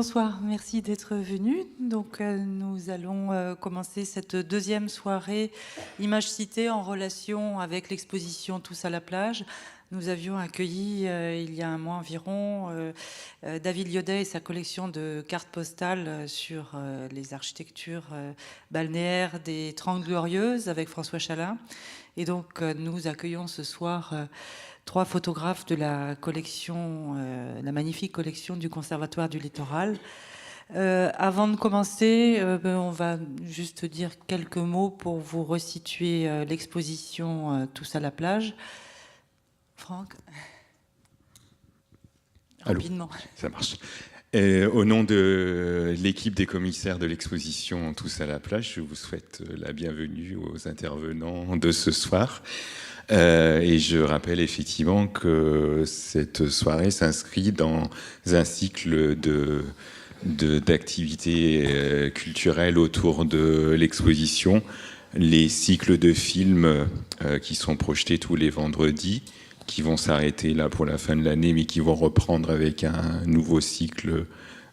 Bonsoir, merci d'être venu. Donc, nous allons commencer cette deuxième soirée Images citées en relation avec l'exposition Tous à la plage. Nous avions accueilli il y a un mois environ David Lyodet et sa collection de cartes postales sur les architectures balnéaires des 30 Glorieuses avec François Chalin. Et donc, nous accueillons ce soir trois photographes de la collection, la magnifique collection du Conservatoire du Littoral. Avant de commencer, on va juste dire quelques mots pour vous resituer l'exposition Tous à la plage. Franck, rapidement. Allô, ça marche. Au nom de l'équipe des commissaires de l'exposition Tous à la plage, je vous souhaite la bienvenue aux intervenants de ce soir. Et je rappelle effectivement que cette soirée s'inscrit dans un cycle d'activités culturelles autour de l'exposition. Les cycles de films qui sont projetés tous les vendredis, qui vont s'arrêter là pour la fin de l'année, mais qui vont reprendre avec un nouveau cycle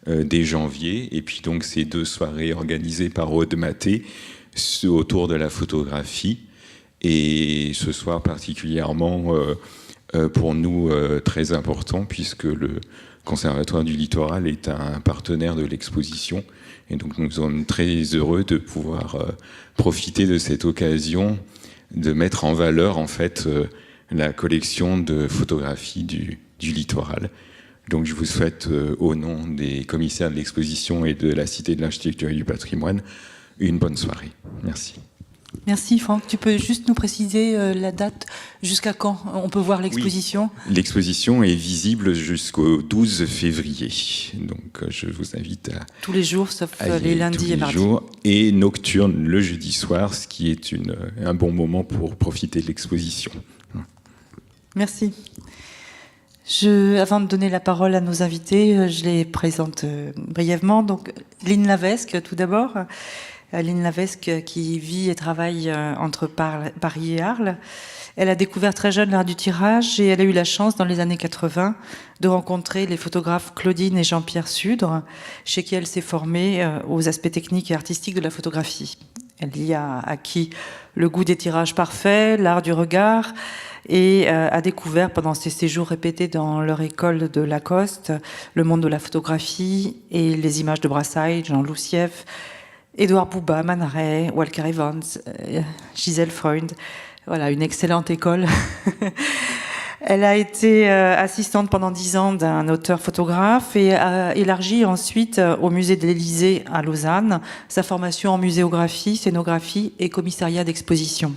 dès janvier. Et puis donc ces deux soirées organisées par Aude Maté autour de la photographie. Et ce soir particulièrement pour nous très important, puisque le Conservatoire du Littoral est un partenaire de l'exposition. Et donc nous sommes très heureux de pouvoir profiter de cette occasion de mettre en valeur en fait la collection de photographies du littoral. Donc je vous souhaite au nom des commissaires de l'exposition et de la Cité de l'Architecture et du Patrimoine une bonne soirée. Merci. Merci Franck. Tu peux juste nous préciser la date, jusqu'à quand on peut voir l'exposition ? Oui. L'exposition est visible jusqu'au 12 février. Donc je vous invite à... Tous les jours, sauf les lundis et mardis. Et nocturne le jeudi soir, ce qui est un bon moment pour profiter de l'exposition. Merci. Avant de donner la parole à nos invités, je les présente brièvement. Donc, Lynn Lavesque, tout d'abord. Lynn Lavesque qui vit et travaille entre Paris et Arles. Elle a découvert très jeune l'art du tirage et elle a eu la chance dans les années 80 de rencontrer les photographes Claudine et Jean-Pierre Sudre, chez qui elle s'est formée aux aspects techniques et artistiques de la photographie. Elle y a acquis le goût des tirages parfaits, l'art du regard, et a découvert pendant ses séjours répétés dans leur école de Lacoste le monde de la photographie et les images de Brassailles, Jean Loussieff, Édouard Bouba, Manaret, Walker Evans, Gisèle Freund. Voilà, une excellente école. Elle a été assistante pendant 10 ans d'un auteur photographe et a élargi ensuite au musée de l'Élysée à Lausanne sa formation en muséographie, scénographie et commissariat d'exposition.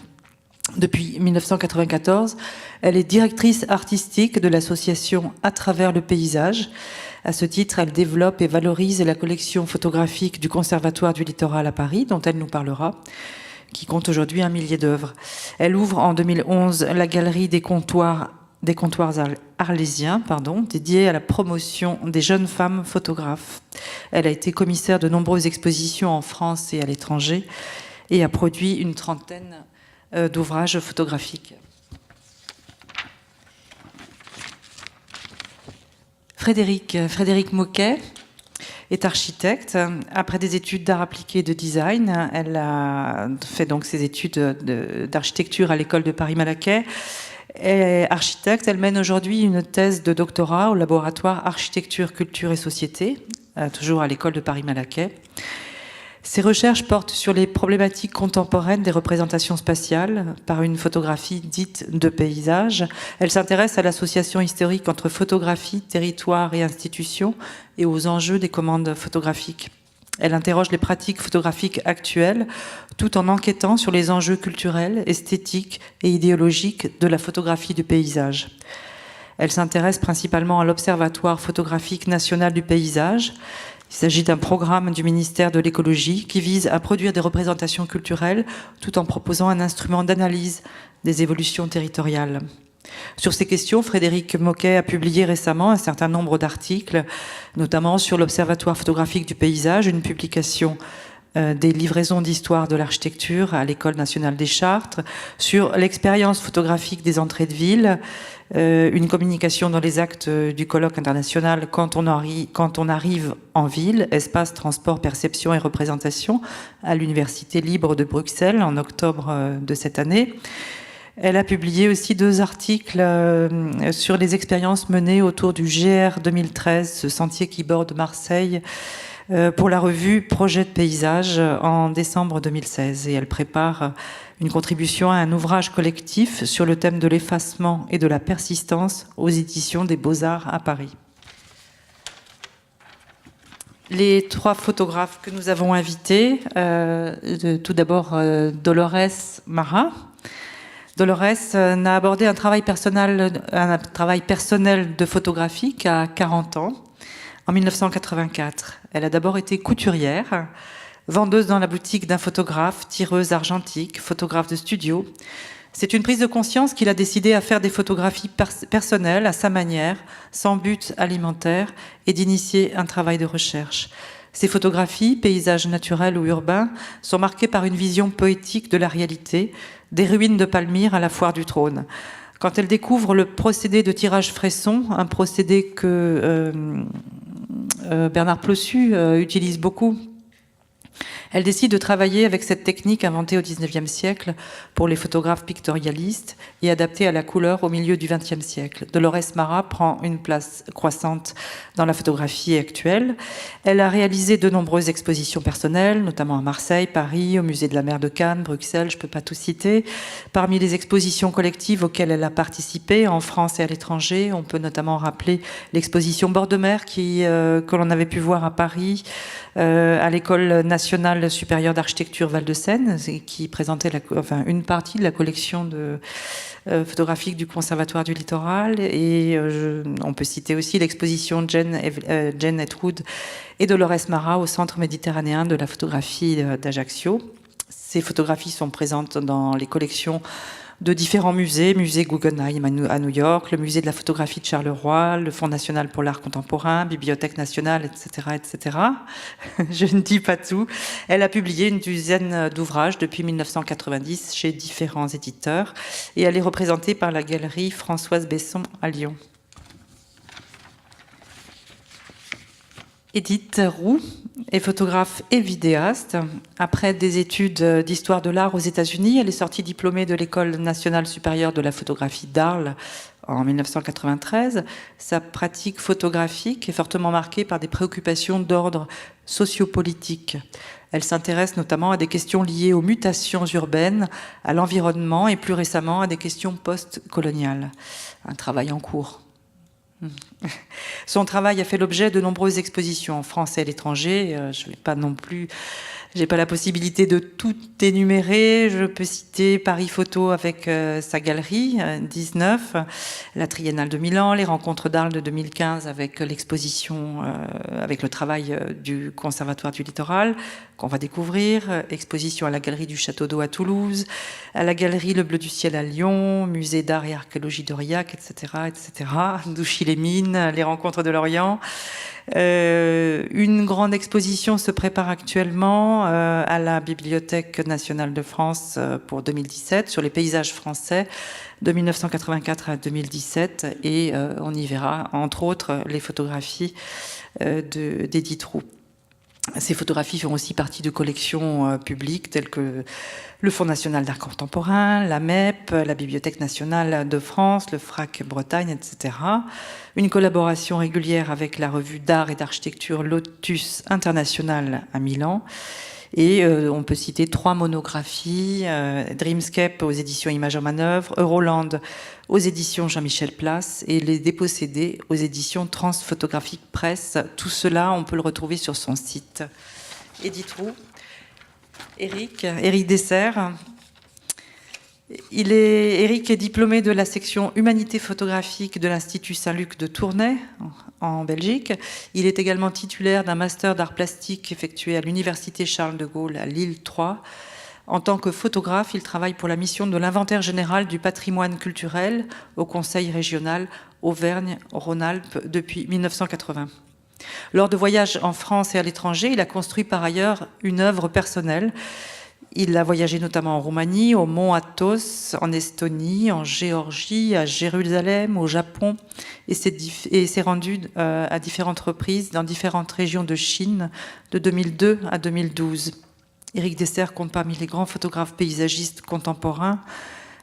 Depuis 1994, elle est directrice artistique de l'association À travers le paysage. À ce titre, elle développe et valorise la collection photographique du Conservatoire du Littoral à Paris, dont elle nous parlera, qui compte aujourd'hui 1 millier d'œuvres. Elle ouvre en 2011 la galerie des comptoirs arlésiens, dédiée à la promotion des jeunes femmes photographes. Elle a été commissaire de nombreuses expositions en France et à l'étranger et a produit une trentaine d'ouvrages photographiques. Frédéric Moquet est architecte. Après des études d'art appliqué et de design, elle a fait donc ses études d'architecture à l'école de Paris-Malaquais. Elle est architecte. Elle mène aujourd'hui une thèse de doctorat au laboratoire Architecture, Culture et Société, toujours à l'école de Paris-Malaquais. Ses recherches portent sur les problématiques contemporaines des représentations spatiales par une photographie dite de paysage. Elle s'intéresse à l'association historique entre photographie, territoire et institution et aux enjeux des commandes photographiques. Elle interroge les pratiques photographiques actuelles tout en enquêtant sur les enjeux culturels, esthétiques et idéologiques de la photographie du paysage. Elle s'intéresse principalement à l'Observatoire photographique national du paysage. Il s'agit d'un programme du ministère de l'écologie qui vise à produire des représentations culturelles tout en proposant un instrument d'analyse des évolutions territoriales. Sur ces questions, Frédéric Moquet a publié récemment un certain nombre d'articles, notamment sur l'Observatoire photographique du paysage, une publication des livraisons d'histoire de l'architecture à l'École nationale des Chartres, sur l'expérience photographique des entrées de ville, une communication dans les actes du colloque international quand on arrive en ville, espace, transport, perception et représentation, à l'Université libre de Bruxelles en octobre de cette année. Elle a publié aussi 2 articles sur les expériences menées autour du GR 2013, ce sentier qui borde Marseille, pour la revue Projet de paysage en décembre 2016. Et elle prépare une contribution à un ouvrage collectif sur le thème de l'effacement et de la persistance aux éditions des Beaux-Arts à Paris. Les 3 photographes que nous avons invités, tout d'abord Dolores Mara. Dolores n'a abordé un travail personnel de photographie qu'à 40 ans, en 1984. Elle a d'abord été couturière, vendeuse dans la boutique d'un photographe, tireuse argentique, photographe de studio. C'est une prise de conscience qu'il a décidé à faire des photographies personnelles à sa manière, sans but alimentaire, et d'initier un travail de recherche. Ces photographies, paysages naturels ou urbains, sont marquées par une vision poétique de la réalité, des ruines de Palmyre à la foire du Trône. Quand elle découvre le procédé de tirage fresson, un procédé que Bernard Plossu utilise beaucoup, elle décide de travailler avec cette technique inventée au XIXe siècle pour les photographes pictorialistes et adaptée à la couleur au milieu du XXe siècle. Dolores Mara prend une place croissante dans la photographie actuelle. Elle a réalisé de nombreuses expositions personnelles, notamment à Marseille, Paris, au Musée de la Mer de Cannes, Bruxelles, je ne peux pas tout citer. Parmi les expositions collectives auxquelles elle a participé en France et à l'étranger, on peut notamment rappeler l'exposition Bord de mer que l'on avait pu voir à Paris, à l'École nationale supérieure d'architecture Val-de-Seine, qui présentait une partie de la collection photographique du Conservatoire du Littoral. Et on peut citer aussi l'exposition Jane Atwood et Dolores Mara au Centre méditerranéen de la photographie d'Ajaccio. Ces photographies sont présentes dans les collections de différents musées, musée Guggenheim à New York, le musée de la photographie de Charleroi, le Fonds national pour l'art contemporain, Bibliothèque nationale, etc., etc. Je ne dis pas tout. Elle a publié une dizaine d'ouvrages depuis 1990 chez différents éditeurs et elle est représentée par la galerie Françoise Besson à Lyon. Edith Roux est photographe et vidéaste. Après des études d'histoire de l'art aux États-Unis, elle est sortie diplômée de l'École nationale supérieure de la photographie d'Arles en 1993. Sa pratique photographique est fortement marquée par des préoccupations d'ordre sociopolitique. Elle s'intéresse notamment à des questions liées aux mutations urbaines, à l'environnement et plus récemment à des questions post-coloniales. Un travail en cours. Son travail a fait l'objet de nombreuses expositions en France et à l'étranger. Je ne vais pas non plus... J'ai pas la possibilité de tout énumérer. Je peux citer Paris Photo avec sa galerie 19, la Triennale de Milan, les Rencontres d'Arles de 2015 avec l'exposition, avec le travail du Conservatoire du Littoral qu'on va découvrir, exposition à la Galerie du Château d'Eau à Toulouse, à la Galerie Le Bleu du Ciel à Lyon, Musée d'art et archéologie d'Aurillac, etc., etc., Douchy-les-Mines, les Rencontres de l'Orient. Une grande exposition se prépare actuellement à la Bibliothèque nationale de France pour 2017 sur les paysages français de 1984 à 2017 et on y verra entre autres les photographies d'Edith Roux. Ces photographies font aussi partie de collections publiques telles que le Fonds national d'art contemporain, la MEP, la Bibliothèque nationale de France, le FRAC Bretagne, etc. Une collaboration régulière avec la revue d'art et d'architecture Lotus International à Milan. Et on peut citer 3 monographies, Dreamscape aux éditions Images en Manœuvre, Euroland aux éditions Jean-Michel Place et Les Dépossédés aux éditions Transphotographique Presse. Tout cela, on peut le retrouver sur son site. Edith Roux, Éric Dessert. Éric est diplômé de la section Humanité photographique de l'Institut Saint-Luc de Tournai, en Belgique. Il est également titulaire d'un master d'art plastique effectué à l'Université Charles de Gaulle à Lille 3. En tant que photographe, il travaille pour la mission de l'Inventaire général du patrimoine culturel au Conseil régional Auvergne-Rhône-Alpes depuis 1980. Lors de voyages en France et à l'étranger, il a construit par ailleurs une œuvre personnelle. Il a voyagé notamment en Roumanie, au mont Athos, en Estonie, en Géorgie, à Jérusalem, au Japon, et s'est rendu à différentes reprises dans différentes régions de Chine de 2002 à 2012. Éric Dessert compte parmi les grands photographes paysagistes contemporains.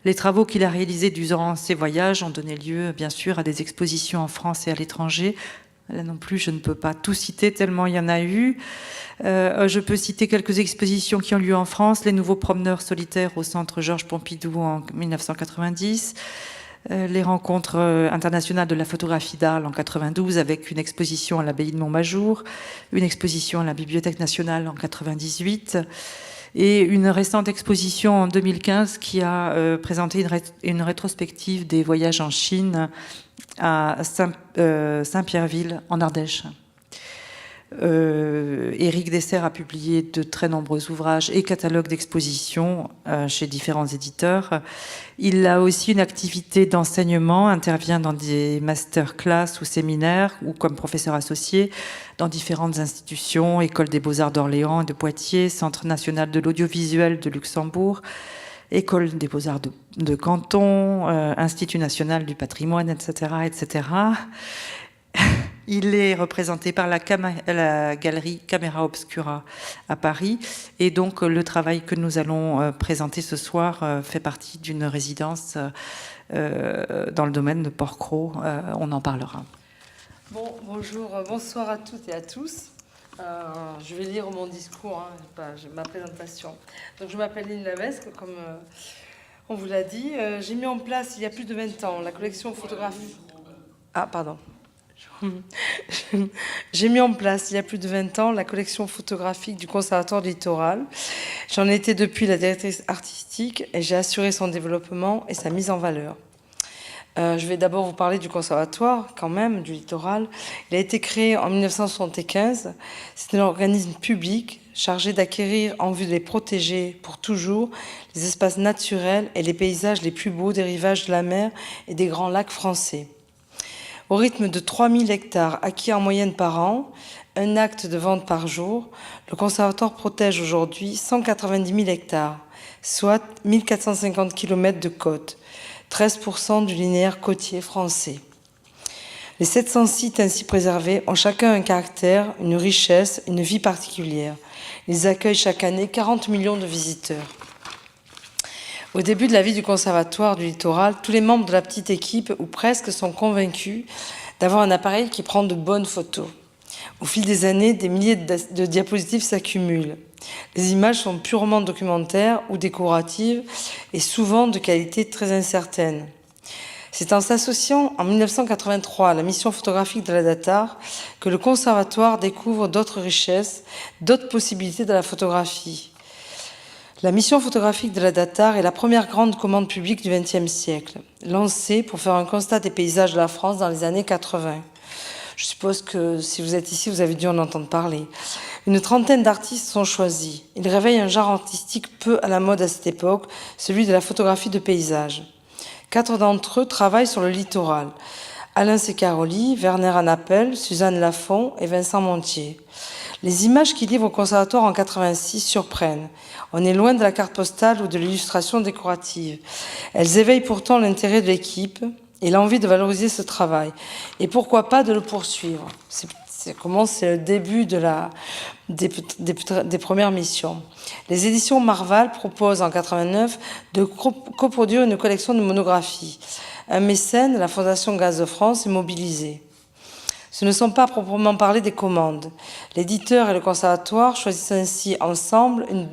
Les travaux qu'il a réalisés durant ces voyages ont donné lieu, bien sûr, à des expositions en France et à l'étranger. Là non plus, je ne peux pas tout citer tellement il y en a eu. Je peux citer quelques expositions qui ont lieu en France. Les Nouveaux Promeneurs Solitaires au Centre Georges Pompidou en 1990. Les Rencontres internationales de la photographie d'Arles en 92 avec une exposition à l'abbaye de Montmajour, une exposition à la Bibliothèque nationale en 98 et une récente exposition en 2015 qui a présenté une rétrospective des voyages en Chine à Saint-Pierreville en Ardèche. Éric Dessert a publié de très nombreux ouvrages et catalogues d'expositions chez différents éditeurs. Il a aussi une activité d'enseignement, intervient dans des masterclass ou séminaires ou comme professeur associé dans différentes institutions, École des Beaux-Arts d'Orléans et de Poitiers, Centre national de l'audiovisuel de Luxembourg, École des Beaux-Arts de Canton, Institut national du patrimoine, etc., etc. Il est représenté par la galerie Camera Obscura à Paris. Et donc, le travail que nous allons présenter ce soir fait partie d'une résidence dans le domaine de Port-Cros. On en parlera. Bon, bonjour, bonsoir à toutes et à tous. Je vais lire mon discours, ma présentation. Donc, je m'appelle Lynn Lavesque, comme on vous l'a dit. J'ai mis en place, il y a plus de 20 ans, la collection photographique... Ah, pardon. J'ai mis en place, il y a plus de 20 ans, la collection photographique du Conservatoire du Littoral. J'en étais depuis la directrice artistique et j'ai assuré son développement et sa mise en valeur. Je vais d'abord vous parler du Conservatoire, quand même, du Littoral. Il a été créé en 1975. C'est un organisme public chargé d'acquérir, en vue de les protéger pour toujours, les espaces naturels et les paysages les plus beaux des rivages de la mer et des grands lacs français. Au rythme de 3000 hectares acquis en moyenne par an, un acte de vente par jour, le Conservatoire protège aujourd'hui 190 000 hectares, soit 1450 km de côte, 13% du linéaire côtier français. Les 700 sites ainsi préservés ont chacun un caractère, une richesse, une vie particulière. Ils accueillent chaque année 40 millions de visiteurs. Au début de la vie du Conservatoire du Littoral, tous les membres de la petite équipe, ou presque, sont convaincus d'avoir un appareil qui prend de bonnes photos. Au fil des années, des milliers de diapositives s'accumulent. Les images sont purement documentaires ou décoratives et souvent de qualité très incertaine. C'est en s'associant en 1983 à la mission photographique de la Datar que le Conservatoire découvre d'autres richesses, d'autres possibilités de la photographie. La mission photographique de la Datar est la première grande commande publique du XXe siècle, lancée pour faire un constat des paysages de la France dans les années 80. Je suppose que si vous êtes ici, vous avez dû en entendre parler. Une trentaine d'artistes sont choisis. Ils réveillent un genre artistique peu à la mode à cette époque, celui de la photographie de paysage. 4 d'entre eux travaillent sur le littoral. Alain Secaroli, Werner Anapel, Suzanne Lafont et Vincent Montier. Les images qu'ils livrent au Conservatoire en 86 surprennent. On est loin de la carte postale ou de l'illustration décorative. Elles éveillent pourtant l'intérêt de l'équipe et l'envie de valoriser ce travail. Et pourquoi pas de le poursuivre. C'est le début des premières missions. Les éditions Marval proposent en 89 de coproduire une collection de monographies. Un mécène, la Fondation Gaz de France, est mobilisé. Ce ne sont pas à proprement parler des commandes. L'éditeur et le conservatoire choisissent ainsi ensemble une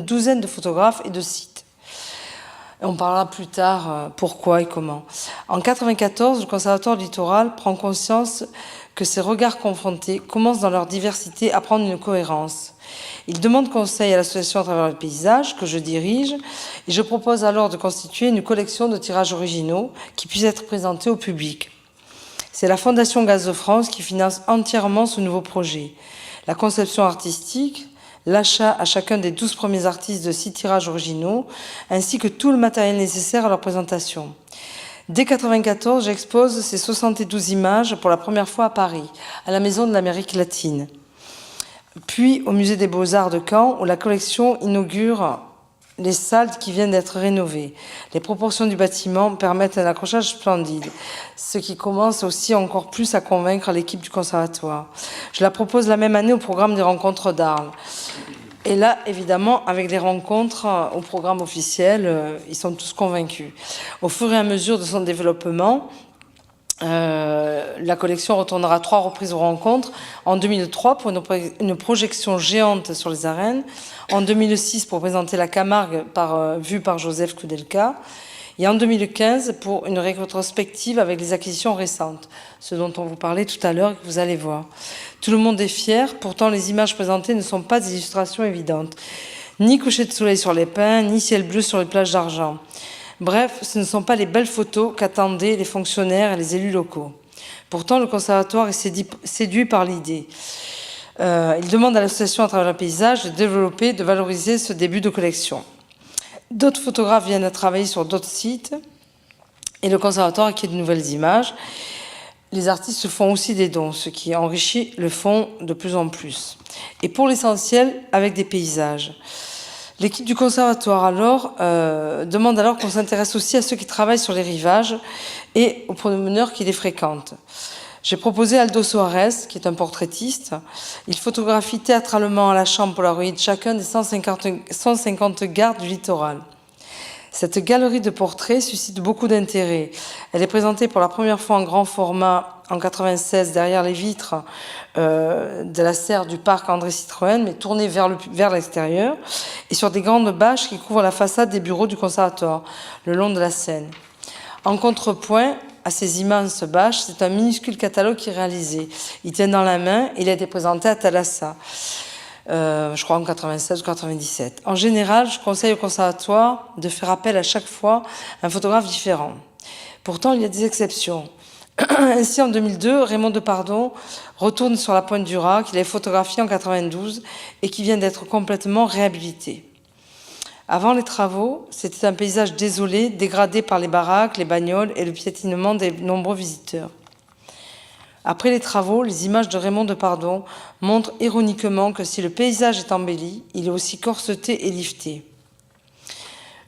douzaine de photographes et de sites. Et on parlera plus tard pourquoi et comment. En 1994, le Conservatoire du Littoral prend conscience que ces regards confrontés commencent dans leur diversité à prendre une cohérence. Il demande conseil à l'association à travers le paysage, que je dirige, et je propose alors de constituer une collection de tirages originaux qui puissent être présentés au public. C'est la Fondation Gaz de France qui finance entièrement ce nouveau projet. La conception artistique, l'achat à chacun des 12 premiers artistes de 6 tirages originaux, ainsi que tout le matériel nécessaire à leur présentation. Dès 1994, j'expose ces 72 images pour la première fois à Paris, à la Maison de l'Amérique latine. Puis au Musée des Beaux-Arts de Caen, où la collection inaugure les salles qui viennent d'être rénovées. Les proportions du bâtiment permettent un accrochage splendide, ce qui commence aussi encore plus à convaincre l'équipe du conservatoire. Je la propose la même année au programme des rencontres d'Arles. Et là, évidemment, avec les rencontres au programme officiel, ils sont tous convaincus. Au fur et à mesure de son développement, la collection retournera 3 reprises aux rencontres. En 2003 pour une projection géante sur les arènes. En 2006 pour présenter la Camargue vue par Joseph Koudelka. Et en 2015 pour une rétrospective avec les acquisitions récentes, ce dont on vous parlait tout à l'heure et que vous allez voir. Tout le monde est fier, pourtant les images présentées ne sont pas des illustrations évidentes. Ni coucher de soleil sur les pins, ni ciel bleu sur les plages d'argent. Bref, ce ne sont pas les belles photos qu'attendaient les fonctionnaires et les élus locaux. Pourtant, le conservatoire est séduit par l'idée. Il demande à l'association à travers le paysage de développer, de valoriser ce début de collection. D'autres photographes viennent à travailler sur d'autres sites et le conservatoire acquiert de nouvelles images. Les artistes font aussi des dons, ce qui enrichit le fonds de plus en plus. Et pour l'essentiel, avec des paysages. L'équipe du conservatoire demande alors qu'on s'intéresse aussi à ceux qui travaillent sur les rivages et aux promeneurs qui les fréquentent. J'ai proposé Aldo Soares, qui est un portraitiste. Il photographie théâtralement à la chambre Polaroid chacun des 150 gares du littoral. Cette galerie de portraits suscite beaucoup d'intérêt. Elle est présentée pour la première fois en grand format en 1996 derrière les vitres de la serre du parc André Citroën, mais tournée vers l'extérieur, et sur des grandes bâches qui couvrent la façade des bureaux du conservatoire, le long de la Seine. En contrepoint à ces immenses bâches, c'est un minuscule catalogue qui est réalisé. Il tient dans la main, il a été présenté à Thalassa, je crois en 96 ou 97. En général, je conseille au conservatoire de faire appel à chaque fois à un photographe différent. Pourtant, il y a des exceptions. Ainsi, en 2002, Raymond Depardon retourne sur la Pointe du Raz, qu'il avait photographié en 92 et qui vient d'être complètement réhabilité. Avant les travaux, c'était un paysage désolé, dégradé par les baraques, les bagnoles et le piétinement des nombreux visiteurs. Après les travaux, les images de Raymond Depardon montrent ironiquement que si le paysage est embelli, il est aussi corseté et lifté.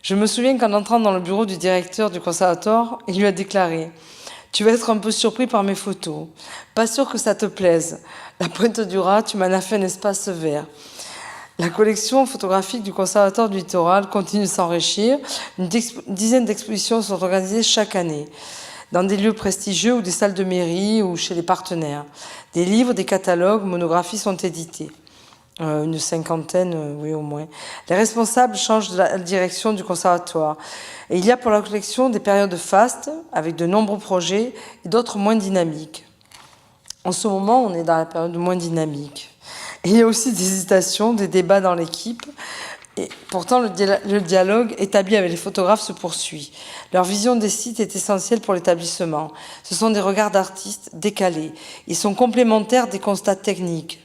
Je me souviens qu'en entrant dans le bureau du directeur du conservatoire, il lui a déclaré « Tu vas être un peu surpris par mes photos. Pas sûr que ça te plaise. La Pointe du Raz, tu m'en as fait un espace vert. » La collection photographique du Conservatoire du Littoral continue de s'enrichir. Une dizaine d'expositions sont organisées chaque année, dans des lieux prestigieux ou des salles de mairie ou chez les partenaires. Des livres, des catalogues, monographies sont édités. Une cinquantaine, oui au moins. Les responsables changent de la direction du conservatoire. Et il y a pour la collection des périodes fastes, avec de nombreux projets, et d'autres moins dynamiques. En ce moment, on est dans la période moins dynamique. Et il y a aussi des hésitations, des débats dans l'équipe. Et pourtant, le dialogue établi avec les photographes se poursuit. Leur vision des sites est essentielle pour l'établissement. Ce sont des regards d'artistes décalés. Ils sont complémentaires des constats techniques.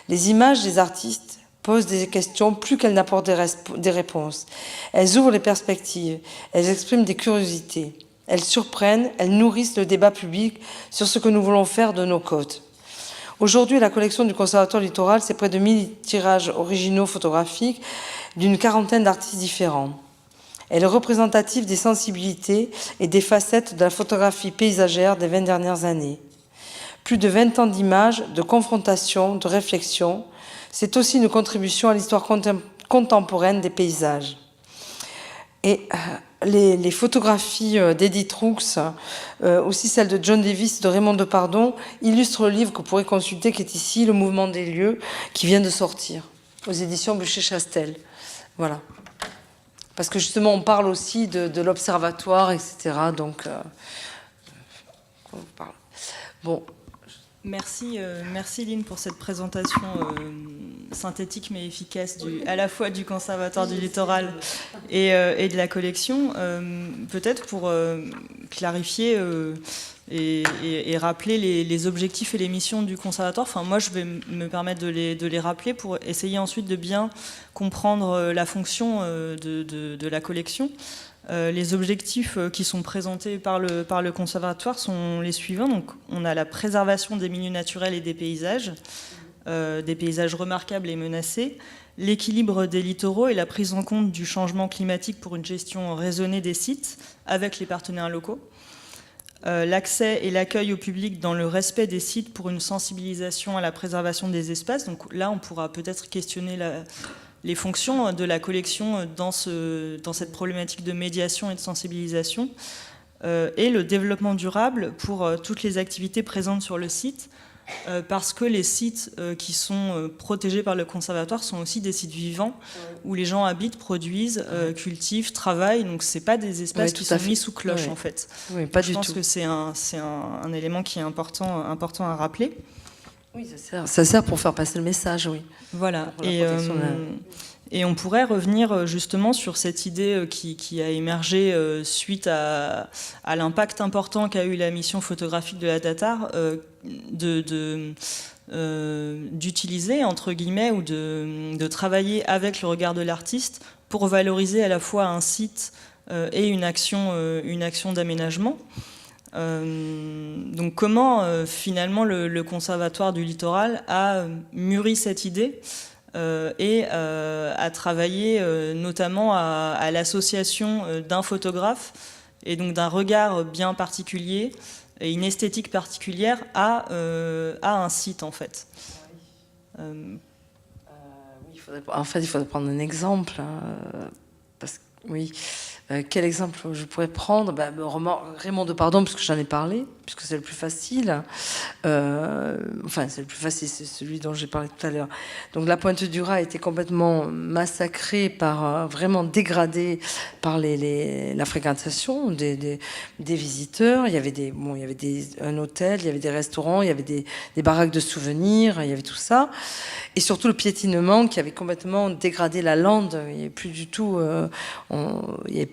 Les images des artistes posent des questions plus qu'elles n'apportent des réponses. Elles ouvrent les perspectives, elles expriment des curiosités. Elles surprennent, elles nourrissent le débat public sur ce que nous voulons faire de nos côtes. Aujourd'hui, la collection du Conservatoire Littoral, c'est près de 1000 tirages originaux photographiques d'une quarantaine d'artistes différents. Elle est représentative des sensibilités et des facettes de la photographie paysagère des 20 dernières années. Plus de 20 ans d'images, de confrontation, de réflexion. C'est aussi une contribution à l'histoire contemporaine des paysages. Et les photographies d'Edith Roux, aussi celles de John Davis et de Raymond Depardon, illustrent le livre que vous pourrez consulter, qui est ici, Le Mouvement des lieux, qui vient de sortir aux éditions Buchet-Chastel. Voilà. Parce que justement, on parle aussi de l'observatoire, etc. Donc, on parle. Bon. Merci Lynn pour cette présentation synthétique mais efficace à la fois du Conservatoire du Littoral et de la collection. Peut-être pour clarifier et rappeler les objectifs et les missions du Conservatoire. Enfin, moi, je vais me permettre de les rappeler pour essayer ensuite de bien comprendre la fonction de la collection. Les objectifs qui sont présentés par le conservatoire sont les suivants. Donc, on a la préservation des milieux naturels et des paysages remarquables et menacés, l'équilibre des littoraux et la prise en compte du changement climatique pour une gestion raisonnée des sites avec les partenaires locaux, l'accès et l'accueil au public dans le respect des sites pour une sensibilisation à la préservation des espaces. Donc là, on pourra peut-être questionner les fonctions de la collection dans cette problématique de médiation et de sensibilisation, et le développement durable pour toutes les activités présentes sur le site, parce que les sites qui sont protégés par le conservatoire sont aussi des sites vivants où les gens habitent, produisent, cultivent, travaillent. Donc c'est pas des espaces qui sont mis sous cloche en fait. Oui, pas du tout. Je pense que c'est un élément qui est important à rappeler. Oui, ça sert pour faire passer le message, oui. Voilà. Et on pourrait revenir justement sur cette idée qui a émergé suite à l'impact important qu'a eu la mission photographique de la Datar, d'utiliser, entre guillemets, ou de travailler avec le regard de l'artiste pour valoriser à la fois un site et une action d'aménagement. Donc comment finalement le Conservatoire du Littoral a mûri cette idée et à travailler notamment à l'association d'un photographe et donc d'un regard bien particulier et une esthétique particulière à un site en fait. Oui, il faudrait prendre un exemple, parce que oui. Quel exemple je pourrais prendre? Raymond Depardon, puisque j'en ai parlé, puisque c'est le plus facile. C'est le plus facile, c'est celui dont j'ai parlé tout à l'heure. Donc la Pointe du Raz a été complètement massacrée, vraiment dégradée par la fréquentation des visiteurs. Il y avait un hôtel, il y avait des restaurants, il y avait des baraques de souvenirs, il y avait tout ça. Et surtout le piétinement qui avait complètement dégradé la lande. Il n'y avait plus du tout...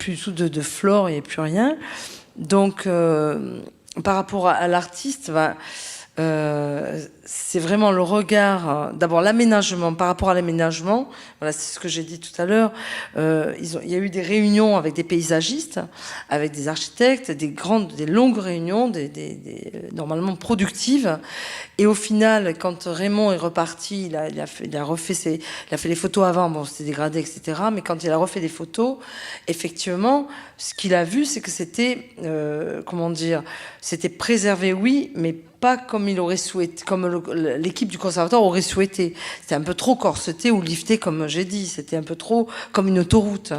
de flore, il n'y avait plus rien. Donc, par rapport à l'artiste, c'est vraiment le regard, d'abord l'aménagement, par rapport à l'aménagement, voilà, c'est ce que j'ai dit tout à l'heure, il y a eu des réunions avec des paysagistes, avec des architectes, des longues réunions, normalement productives, et au final, quand Raymond est reparti, il a fait les photos avant, bon, c'était dégradé, etc., mais quand il a refait des photos, effectivement, ce qu'il a vu, c'est que c'était, c'était préservé, oui, mais pas comme il aurait souhaité, comme l'équipe du conservatoire aurait souhaité. C'était un peu trop corseté ou lifté, comme j'ai dit. C'était un peu trop comme une autoroute,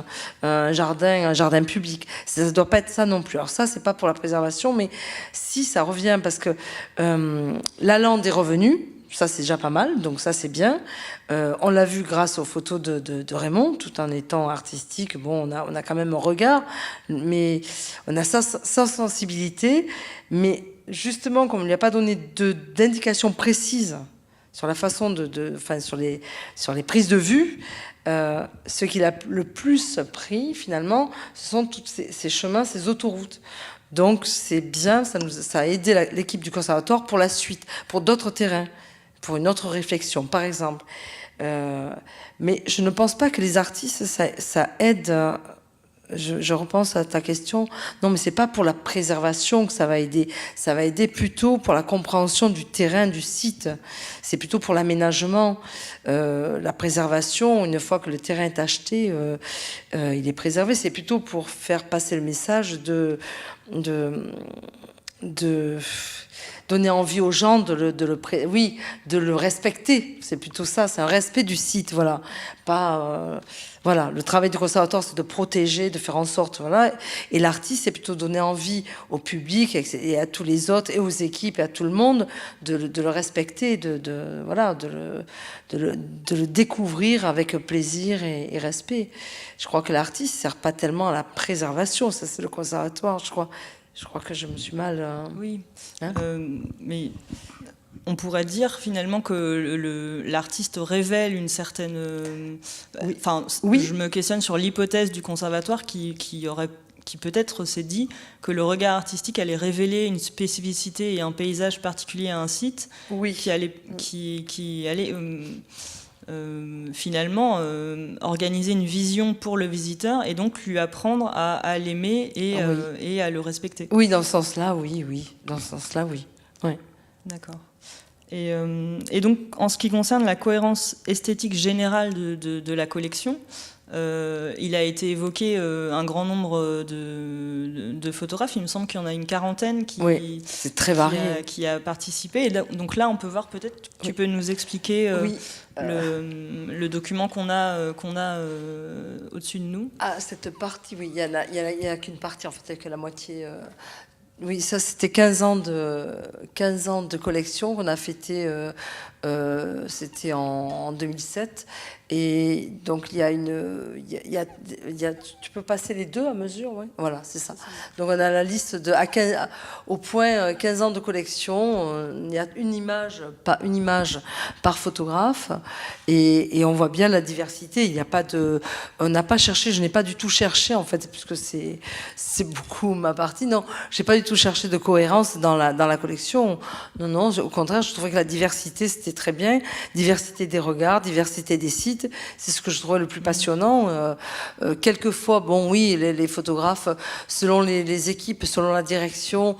un jardin public. Ça ne doit pas être ça non plus. Alors ça, c'est pas pour la préservation, mais si ça revient parce que la lande est revenue. Ça, c'est déjà pas mal, donc ça, c'est bien. On l'a vu grâce aux photos de Raymond, tout en étant artistique. Bon, on a quand même un regard, mais on a sa sensibilité. Mais justement, comme il n'y a pas donné d'indication précise sur la façon sur les prises de vue, ce qu'il a le plus pris, finalement, ce sont tous ces chemins, ces autoroutes. Donc, c'est bien, ça a aidé l'équipe du conservatoire pour la suite, pour d'autres terrains, pour une autre réflexion, par exemple. Mais je ne pense pas que les artistes, ça aide... Je repense à ta question. Non, mais c'est pas pour la préservation que ça va aider. Ça va aider plutôt pour la compréhension du terrain, du site. C'est plutôt pour l'aménagement. La préservation, une fois que le terrain est acheté, il est préservé. C'est plutôt pour faire passer le message de donner envie aux gens de le respecter. C'est plutôt ça, c'est un respect du site, voilà. Voilà, le travail du conservatoire, c'est de protéger, de faire en sorte, voilà. Et l'artiste, c'est plutôt donner envie au public et à tous les autres, et aux équipes, et à tout le monde, de le respecter, de le découvrir avec plaisir et respect. Je crois que l'artiste ne sert pas tellement à la préservation, ça c'est le conservatoire, je crois. Je crois que je me suis mal... Oui, mais on pourrait dire finalement que l'artiste révèle une certaine... Oui. Je me questionne sur l'hypothèse du conservatoire qui peut-être s'est dit que le regard artistique allait révéler une spécificité et un paysage particulier à un site, oui. qui allait finalement organiser une vision pour le visiteur et donc lui apprendre à l'aimer et à le respecter. Oui, dans ce sens-là, oui. Dans ce sens-là, oui. Ouais. D'accord. Et donc, en ce qui concerne la cohérence esthétique générale de la collection, il a été évoqué un grand nombre de photographes. Il me semble qu'il y en a une quarantaine c'est très varié. Qui a participé. Et donc là, on peut voir peut-être, tu peux nous expliquer le document qu'on a au-dessus de nous. Ah, cette partie, oui, il y a qu'une partie, en fait, avec la moitié... Oui, ça c'était 15 ans de collection qu'on a fêté, c'était en 2007. Et donc il y a, tu peux passer les deux à mesure, oui. Voilà, c'est ça. Donc on a la liste au point 15 ans de collection. Il y a une image par photographe, et on voit bien la diversité. Il n'y a pas on n'a pas cherché. Je n'ai pas du tout cherché en fait, puisque c'est beaucoup ma partie. Non, j'ai pas du tout cherché de cohérence dans la collection. Non, au contraire, je trouvais que la diversité c'était très bien. Diversité des regards, diversité des sites. C'est ce que je trouvais le plus passionnant. Quelquefois, oui, les photographes, selon les équipes, selon la direction,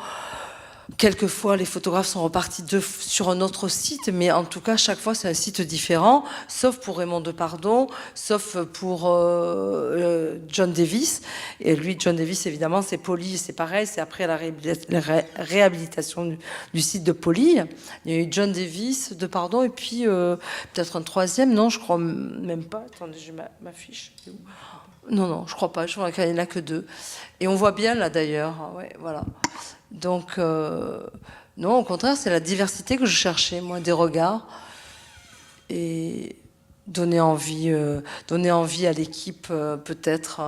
quelquefois les photographes sont repartis sur un autre site, mais en tout cas, chaque fois, c'est un site différent, sauf pour Raymond Depardon, sauf pour John Davis. Et lui, John Davis, évidemment, c'est Poli, c'est pareil, c'est après la réhabilitation du site de Poli. Il y a eu John Davis, Depardon, et puis peut-être un troisième, non, je crois même pas. Attendez, j'ai ma fiche. Non, je crois pas, je crois qu'il n'y en a que 2. Et on voit bien là, d'ailleurs, ouais, voilà. Donc, non, au contraire, c'est la diversité que je cherchais, moi, des regards, et donner envie à l'équipe, peut-être,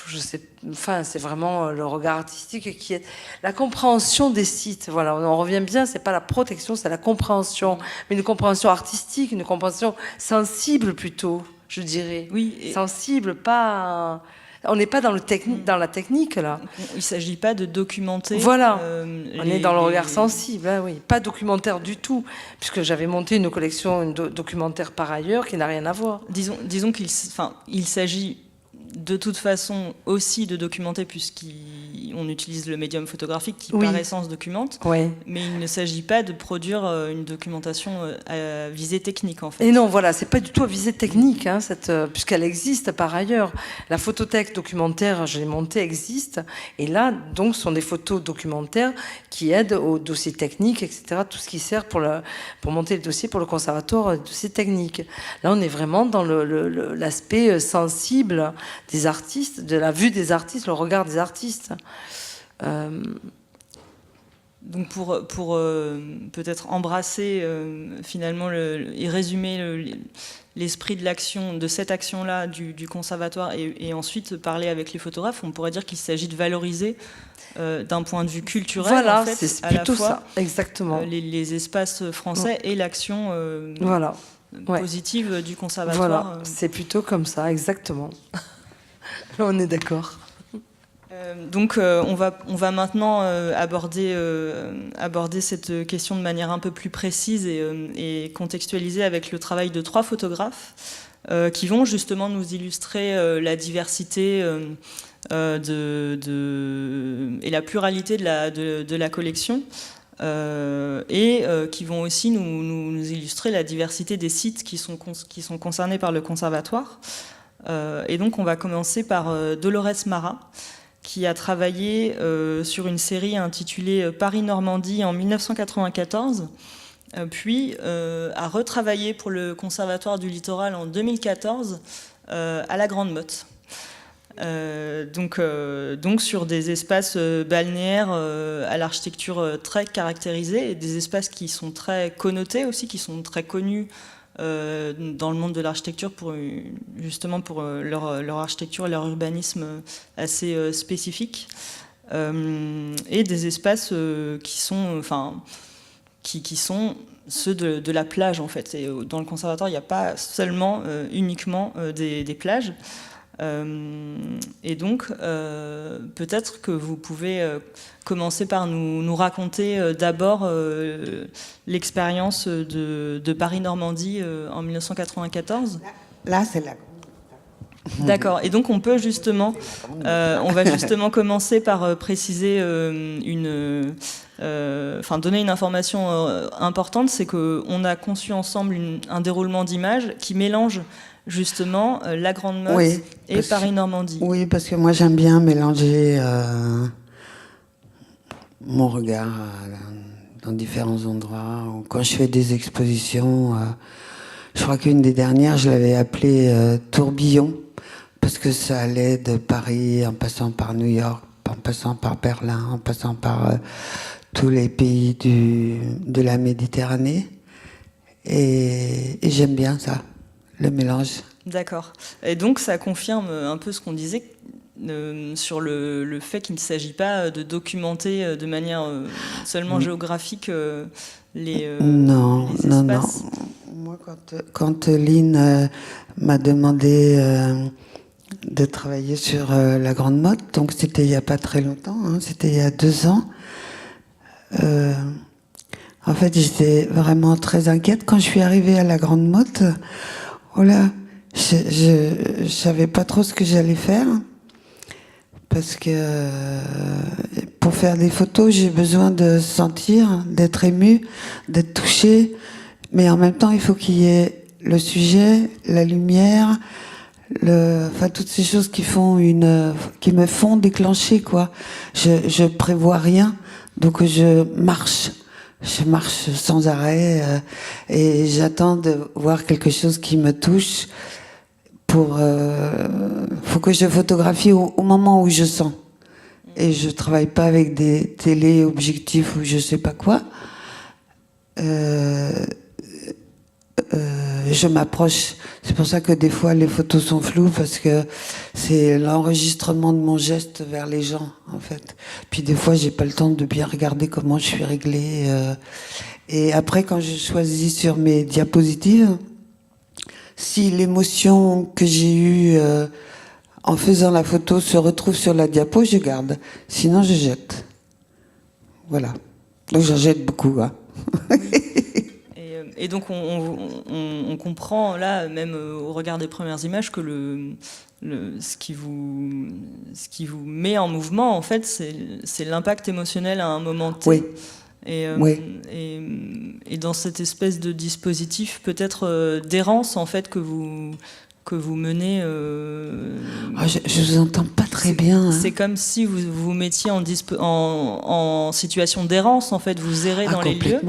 je sais, enfin, c'est vraiment le regard artistique qui est la compréhension des sites. Voilà, on en revient bien, c'est pas la protection, c'est la compréhension, mais une compréhension artistique, une compréhension sensible plutôt, je dirais. Oui. Sensible, pas... On n'est pas dans la technique, là. Il ne s'agit pas de documenter. Voilà, on est dans le regard sensible, hein, oui. Pas documentaire du tout, puisque j'avais monté une collection documentaire par ailleurs qui n'a rien à voir. Disons qu'il s'agit de toute façon aussi de documenter, puisqu'on utilise le médium photographique qui par essence documente, mais il ne s'agit pas de produire une documentation à visée technique en fait. Et non, voilà, c'est pas du tout à visée technique, hein, puisqu'elle existe par ailleurs. La photothèque documentaire, je l'ai montée, existe, et là, donc, ce sont des photos documentaires qui aident au dossier technique, etc., tout ce qui sert pour monter le dossier pour le conservatoire, le dossier technique. Là, on est vraiment dans l'aspect sensible des artistes, de la vue des artistes, le regard des artistes. Donc pour peut-être embrasser finalement et résumer l'esprit de l'action, de cette action-là du conservatoire, et ensuite parler avec les photographes, on pourrait dire qu'il s'agit de valoriser d'un point de vue culturel, voilà, en fait, c'est à la plutôt fois ça, exactement. Les espaces français et l'action positive du conservatoire. Voilà, c'est plutôt comme ça, exactement. On est d'accord. Donc on va maintenant aborder cette question de manière un peu plus précise et contextualiser avec le travail de 3 photographes qui vont justement nous illustrer la diversité et la pluralité de la collection, et qui vont aussi nous illustrer la diversité des sites qui sont concernés par le conservatoire. Et donc on va commencer par Dolores Mara, qui a travaillé sur une série intitulée Paris-Normandie en 1994, puis a retravaillé pour le Conservatoire du Littoral en 2014 à la Grande Motte. Donc sur des espaces balnéaires à l'architecture très caractérisée, et des espaces qui sont très connotés aussi, qui sont très connus dans le monde de l'architecture justement pour leur architecture et leur urbanisme assez spécifiques, et des espaces qui sont ceux de la plage en fait. Et dans le conservatoire, il n'y a pas seulement uniquement des plages. Et donc, peut-être que vous pouvez commencer par nous raconter d'abord l'expérience de Paris-Normandie en 1994. Là, c'est la... D'accord. Et donc, on va justement commencer par préciser donner une information importante, c'est qu'on a conçu ensemble un déroulement d'images qui mélange justement la Grande Motte et Paris-Normandie. Oui, parce que moi j'aime bien mélanger mon regard dans différents endroits. Quand je fais des expositions, je crois qu'une des dernières, je l'avais appelée Tourbillon, parce que ça allait de Paris en passant par New York, en passant par Berlin, en passant par tous les pays de la Méditerranée. Et j'aime bien ça, le mélange. D'accord. Et donc ça confirme un peu ce qu'on disait sur le fait qu'il ne s'agit pas de documenter de manière seulement géographique les espaces. Non. Moi, quand Lynn m'a demandé de travailler sur la Grande Motte, donc c'était il n'y a pas très longtemps, c'était il y a 2 ans, en fait, j'étais vraiment très inquiète. Quand je suis arrivée à la Grande Motte, je savais pas trop ce que j'allais faire. Parce que pour faire des photos, j'ai besoin de sentir, d'être émue, d'être touchée. Mais en même temps, il faut qu'il y ait le sujet, la lumière, toutes ces choses qui me font déclencher, quoi. Je prévois rien. Donc je marche sans arrêt et j'attends de voir quelque chose qui me touche. Faut que je photographie au moment où je sens. Et je travaille pas avec des téléobjectifs ou je sais pas quoi. Je m'approche. C'est pour ça que des fois les photos sont floues, parce que c'est l'enregistrement de mon geste vers les gens, en fait. Puis des fois j'ai pas le temps de bien regarder comment je suis réglée. Et après, quand je choisis sur mes diapositives, si l'émotion que j'ai eue en faisant la photo se retrouve sur la diapo, je garde. Sinon, je jette. Voilà. Donc, j'en jette beaucoup. Et donc, on comprend, là, même au regard des premières images, que ce qui vous met en mouvement, en fait, c'est l'impact émotionnel à un moment T. Oui. Et dans cette espèce de dispositif peut-être d'errance en fait que vous menez. Je vous entends pas très bien. C'est comme si vous vous mettiez en situation d'errance en fait, vous errez dans les lieux.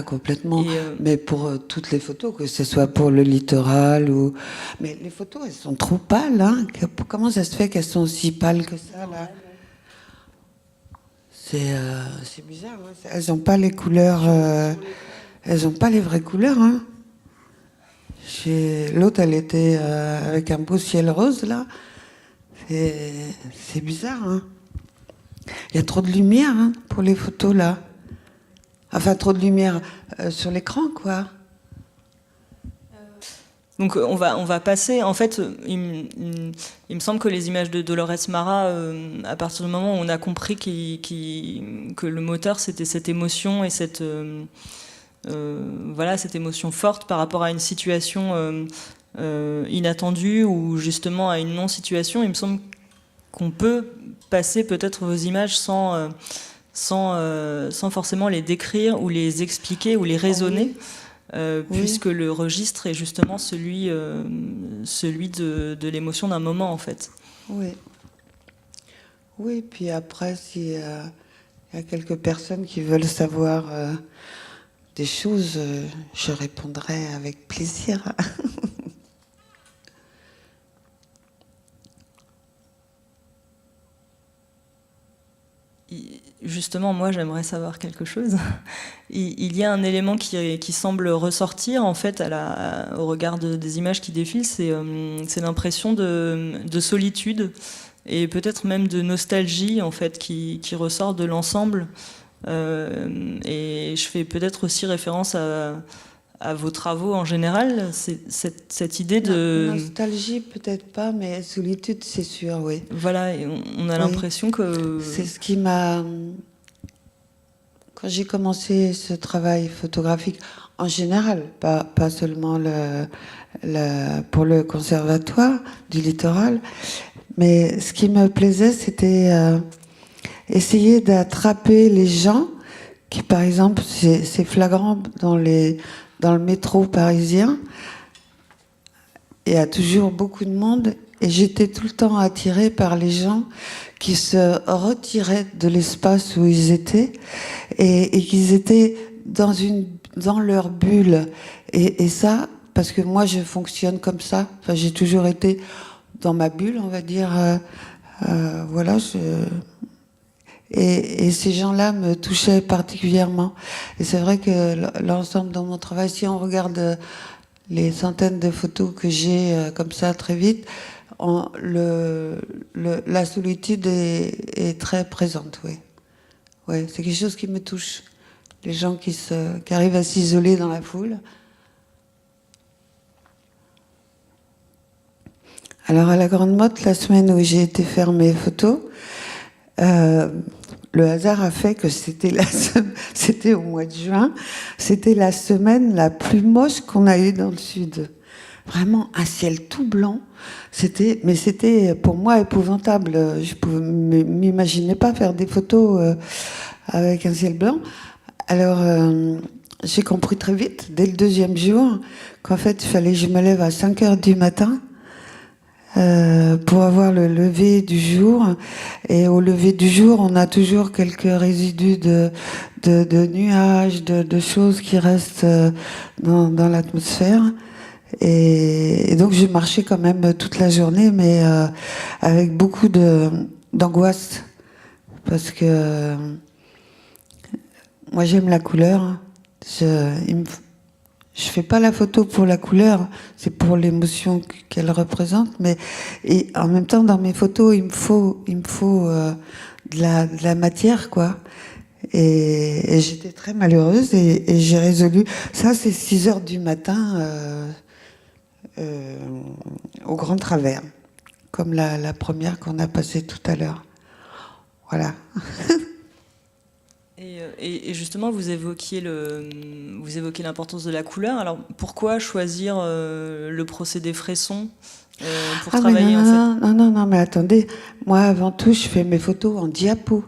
Complètement. Mais pour toutes les photos, que ce soit pour le littoral ou. Mais les photos, elles sont trop pâles. Comment ça se fait qu'elles sont aussi pâles que ça là? C'est bizarre. Elles n'ont pas les couleurs. Elles n'ont pas les vraies couleurs. L'autre, elle était avec un beau ciel rose là. C'est bizarre. Il y a trop de lumière pour les photos là. Enfin, trop de lumière sur l'écran, quoi. Donc on va passer, en fait, il me semble que les images de Dolores Mara, à partir du moment où on a compris que le moteur c'était cette émotion et cette émotion forte par rapport à une situation inattendue ou justement à une non-situation, il me semble qu'on peut passer peut-être vos images sans forcément les décrire ou les expliquer ou les raisonner. Puisque le registre est justement celui de l'émotion d'un moment en fait. Oui, puis après, s'il y a quelques personnes qui veulent savoir des choses, je répondrai avec plaisir. Justement, moi, j'aimerais savoir quelque chose. Il y a un élément qui semble ressortir, en fait, au regard des images qui défilent, c'est l'impression de solitude et peut-être même de nostalgie, en fait, qui ressort de l'ensemble. Et je fais peut-être aussi référence à vos travaux en général, cette idée de... Nostalgie, peut-être pas, mais solitude, c'est sûr, oui. Voilà, et on a l'impression que... C'est ce qui m'a... Quand j'ai commencé ce travail photographique, en général, pas seulement pour le conservatoire du littoral, mais ce qui me plaisait, c'était essayer d'attraper les gens qui, par exemple, c'est flagrant dans le métro parisien, il y a toujours beaucoup de monde, et j'étais tout le temps attirée par les gens qui se retiraient de l'espace où ils étaient et qu'ils étaient dans leur bulle. Et ça, parce que moi je fonctionne comme ça, enfin, j'ai toujours été dans ma bulle, on va dire. Voilà. Et ces gens-là me touchaient particulièrement. Et c'est vrai que l'ensemble de mon travail, si on regarde les centaines de photos que j'ai comme ça très vite, la solitude est très présente, oui. Ouais, c'est quelque chose qui me touche. Les gens qui arrivent à s'isoler dans la foule. Alors à la Grande Motte, la semaine où j'ai été faire mes photos, le hasard a fait que c'était au mois de juin, c'était la semaine la plus moche qu'on a eue dans le sud. Vraiment un ciel tout blanc. Mais c'était pour moi épouvantable. Je ne m'imaginais pas faire des photos avec un ciel blanc. Alors j'ai compris très vite, dès le deuxième jour, qu'en fait il fallait que je me lève à 5h du matin pour avoir le lever du jour. Et au lever du jour, on a toujours quelques résidus de nuages, de choses qui restent dans l'atmosphère. Et donc je marchais quand même toute la journée, mais avec beaucoup d'angoisse, parce que moi j'aime la couleur. Je fais pas la photo pour la couleur, c'est pour l'émotion qu'elle représente, et en même temps dans mes photos il me faut de la matière, quoi. Et j'étais très malheureuse et j'ai résolu. Ça, c'est 6h du matin au Grand Travers, comme la première qu'on a passée tout à l'heure. Voilà. Et justement, vous évoquiez l'importance de la couleur. Alors, pourquoi choisir le procédé Fresson pour travailler non, mais attendez. Moi, avant tout, je fais mes photos en diapo.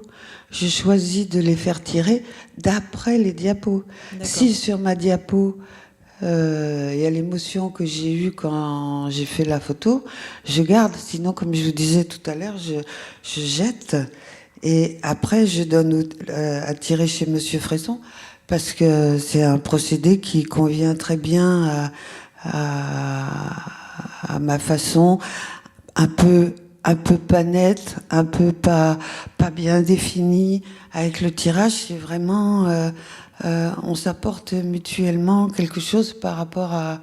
Je choisis de les faire tirer d'après les diapos. Si sur ma diapo, il y a l'émotion que j'ai eue quand j'ai fait la photo, je garde. Sinon, comme je vous disais tout à l'heure, je jette. Et après, je donne à tirer chez Monsieur Fresson, parce que c'est un procédé qui convient très bien à ma façon, un peu pas nette, un peu pas bien définie. Avec le tirage, c'est vraiment, on s'apporte mutuellement quelque chose par rapport à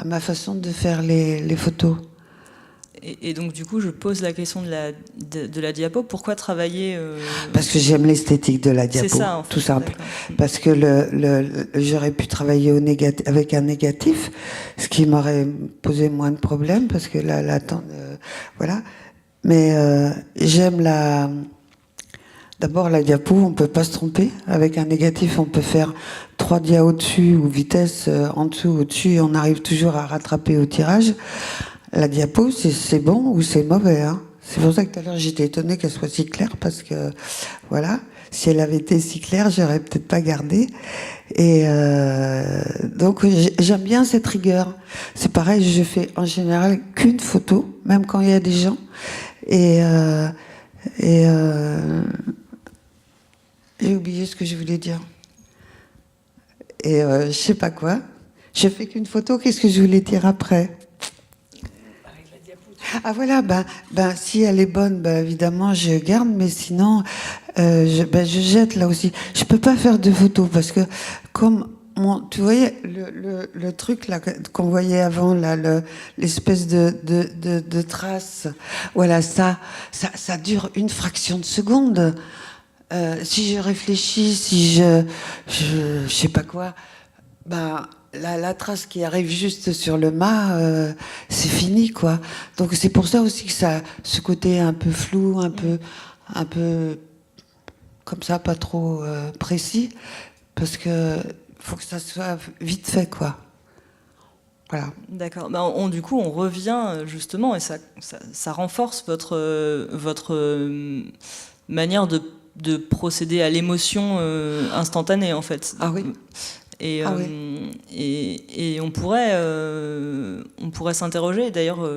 ma façon de faire les photos. Et donc, du coup, je pose la question de la diapo. Pourquoi travailler Parce que j'aime l'esthétique de la diapo, c'est ça, en fait, tout simple. d'accord. Parce que j'aurais pu travailler avec un négatif, ce qui m'aurait posé moins de problèmes, parce que voilà. Mais j'aime d'abord la diapo, on peut pas se tromper. Avec un négatif, on peut faire 3 dias au-dessus ou vitesse en dessous, au-dessus, et on arrive toujours à rattraper au tirage. La diapo, c'est bon ou c'est mauvais, hein. C'est pour ça que tout à l'heure j'étais étonnée qu'elle soit si claire, parce que voilà, si elle avait été si claire, j'aurais peut-être pas gardé. Et donc j'aime bien cette rigueur. C'est pareil, je fais en général qu'une photo, même quand il y a des gens. Et j'ai oublié ce que je voulais dire. Et je sais pas quoi. Je fais qu'une photo. Qu'est-ce que je voulais dire après? Ah voilà, si elle est bonne, évidemment je garde, mais sinon je jette là aussi. Je peux pas faire de photos parce que comme tu voyais le truc là qu'on voyait avant là, l'espèce de trace, voilà, ça dure une fraction de seconde. Si je réfléchis, si je sais pas quoi, Ben, la trace qui arrive juste sur le mât, c'est fini, quoi. Donc c'est pour ça aussi que ça, ce côté un peu flou, un peu comme ça, pas trop précis, parce que faut que ça soit vite fait, quoi. Voilà. D'accord. Du coup, on revient justement, et ça renforce votre manière de procéder à l'émotion instantanée, en fait. Ah oui. Et, Ah oui. et on pourrait s'interroger, d'ailleurs,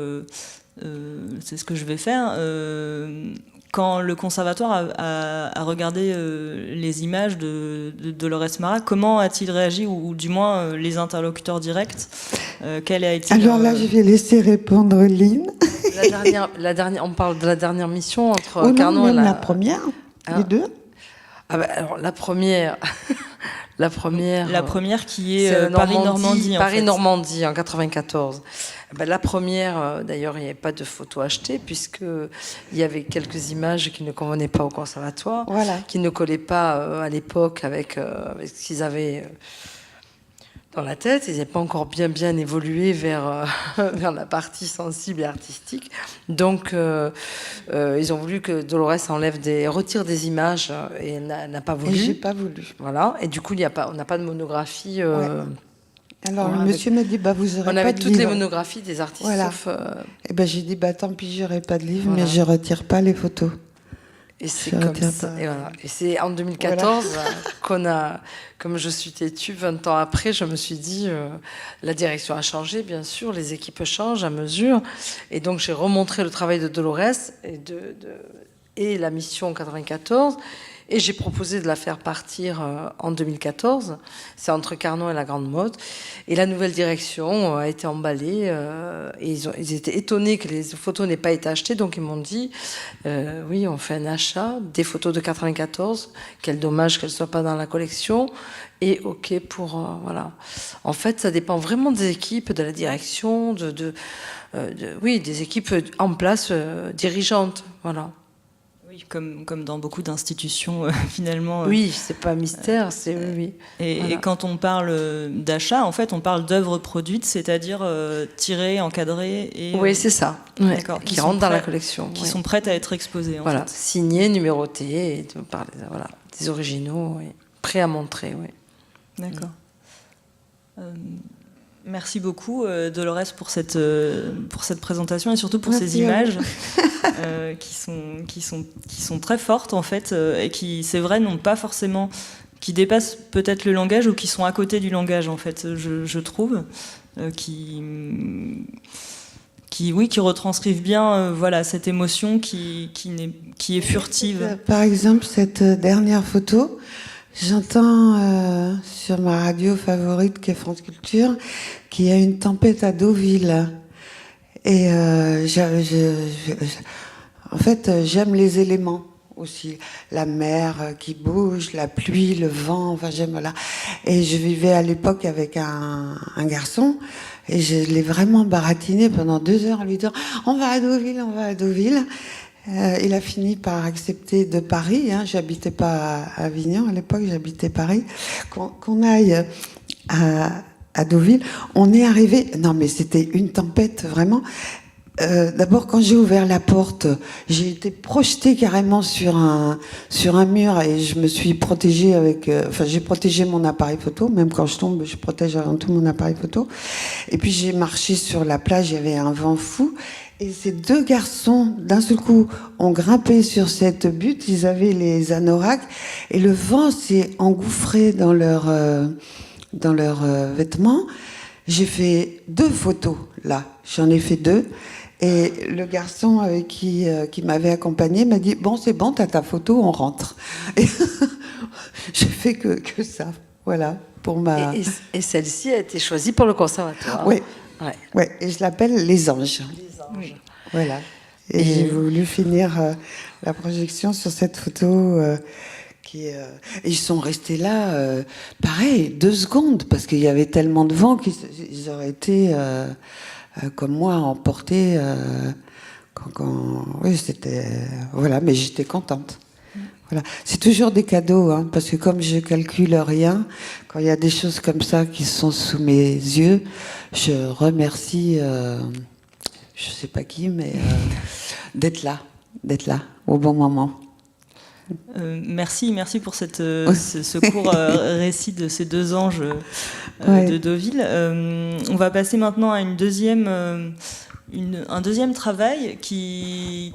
c'est ce que je vais faire. Quand le conservatoire a regardé les images de Dolores Mara, comment a-t-il réagi, ou du moins les interlocuteurs directs, quelle a été Alors là, je vais laisser répondre Lynn. La dernière, on parle de la dernière mission entre Oh non, Carnot même et la première, les deux. Ah bah, alors la première, La première qui est c'est Paris-Normandie. Paris-Normandie en 94. Ben, la première, d'ailleurs, il n'y avait pas de photos achetées puisqu'il y avait quelques images qui ne convenaient pas au conservatoire, Voilà. qui ne collaient pas à l'époque avec ce qu'ils avaient dans la tête. Ils n'avaient pas encore bien évolué vers la partie sensible et artistique. Donc, ils ont voulu que Dolores retire des images et n'a pas voulu. Et j'ai pas voulu. Voilà. Et du coup, on n'a pas de monographie. Alors voilà, le monsieur m'a dit, vous aurez on pas avait de toutes les livre. monographies des artistes, Voilà. sauf... Et ben j'ai dit, tant pis, j'aurai pas de livre, Voilà. mais je retire pas les photos. Et c'est Je comme retiens ça. pas. Et, voilà. Et c'est en 2014 qu'on a, comme je suis têtue, 20 ans après, je me suis dit, la direction a changé, bien sûr, les équipes changent à mesure. Et donc j'ai remontré le travail de Dolores et la mission 94. Et j'ai proposé de la faire partir en 2014. C'est entre Carnot et la Grande Motte. Et la nouvelle direction a été emballée. Et ils étaient étonnés que les photos n'aient pas été achetées. Donc ils m'ont dit, oui, on fait un achat des photos de 94. Quel dommage qu'elles ne soient pas dans la collection. Et OK pour... voilà. En fait, ça dépend vraiment des équipes, de la direction, oui, des équipes en place dirigeantes. Voilà. Oui, comme dans beaucoup d'institutions, finalement. Oui, c'est pas un mystère, c'est oui. Et quand on parle d'achat, en fait, on parle d'œuvres produites, c'est-à-dire tirées, encadrées et... Oui, c'est ça. Ouais. D'accord. Qui rentrent dans la collection. Qui sont prêtes à être exposées, en fait. Signées, numérotées, et des originaux, oui. Prêts à montrer, oui. D'accord. Merci beaucoup, Dolores, pour cette présentation et surtout pour ces images qui sont très fortes, en fait, et qui, c'est vrai, n'ont pas forcément... qui dépassent peut-être le langage ou qui sont à côté du langage, en fait, je trouve, qui retranscrivent bien voilà, cette émotion qui est furtive. Par exemple, cette dernière photo, j'entends sur ma radio favorite qui est France Culture qu'il y a une tempête à Deauville. Et en fait, j'aime les éléments aussi. La mer qui bouge, la pluie, le vent, enfin j'aime là. Et je vivais à l'époque avec un garçon et je l'ai vraiment baratiné pendant 2 heures à lui dire « On va à Deauville, on va à Deauville ». Il a fini par accepter de Paris, j'habitais pas à Avignon à l'époque, j'habitais Paris, qu'on aille à Deauville. On est arrivé, non mais c'était une tempête vraiment. D'abord quand j'ai ouvert la porte, j'ai été projetée carrément sur un mur et je me suis protégée j'ai protégé mon appareil photo, même quand je tombe, je protège avant tout mon appareil photo. Et puis j'ai marché sur la plage, il y avait un vent fou. Et ces 2 garçons, d'un seul coup, ont grimpé sur cette butte. Ils avaient les anoraks et le vent s'est engouffré dans leurs vêtements. J'ai fait 2 photos là. J'en ai fait 2. Et le garçon avec qui m'avait accompagné m'a dit bon, c'est bon, t'as ta photo, on rentre. Et j'ai fait que ça. Voilà pour ma. Et celle-ci a été choisie pour le conservatoire. Oui. Ouais. Et je l'appelle Les Anges. Oui. Voilà. Et j'ai voulu finir la projection sur cette photo et ils sont restés là, pareil, 2 secondes, parce qu'il y avait tellement de vent qu'ils auraient été, comme moi, emportés. Oui, c'était... Voilà, mais j'étais contente. Voilà. C'est toujours des cadeaux, hein, parce que comme je calcule rien, quand il y a des choses comme ça qui sont sous mes yeux, je remercie, je sais pas qui, mais d'être là au bon moment. Merci pour ce court récit de ces deux anges de Deauville. On va passer maintenant à un deuxième travail qui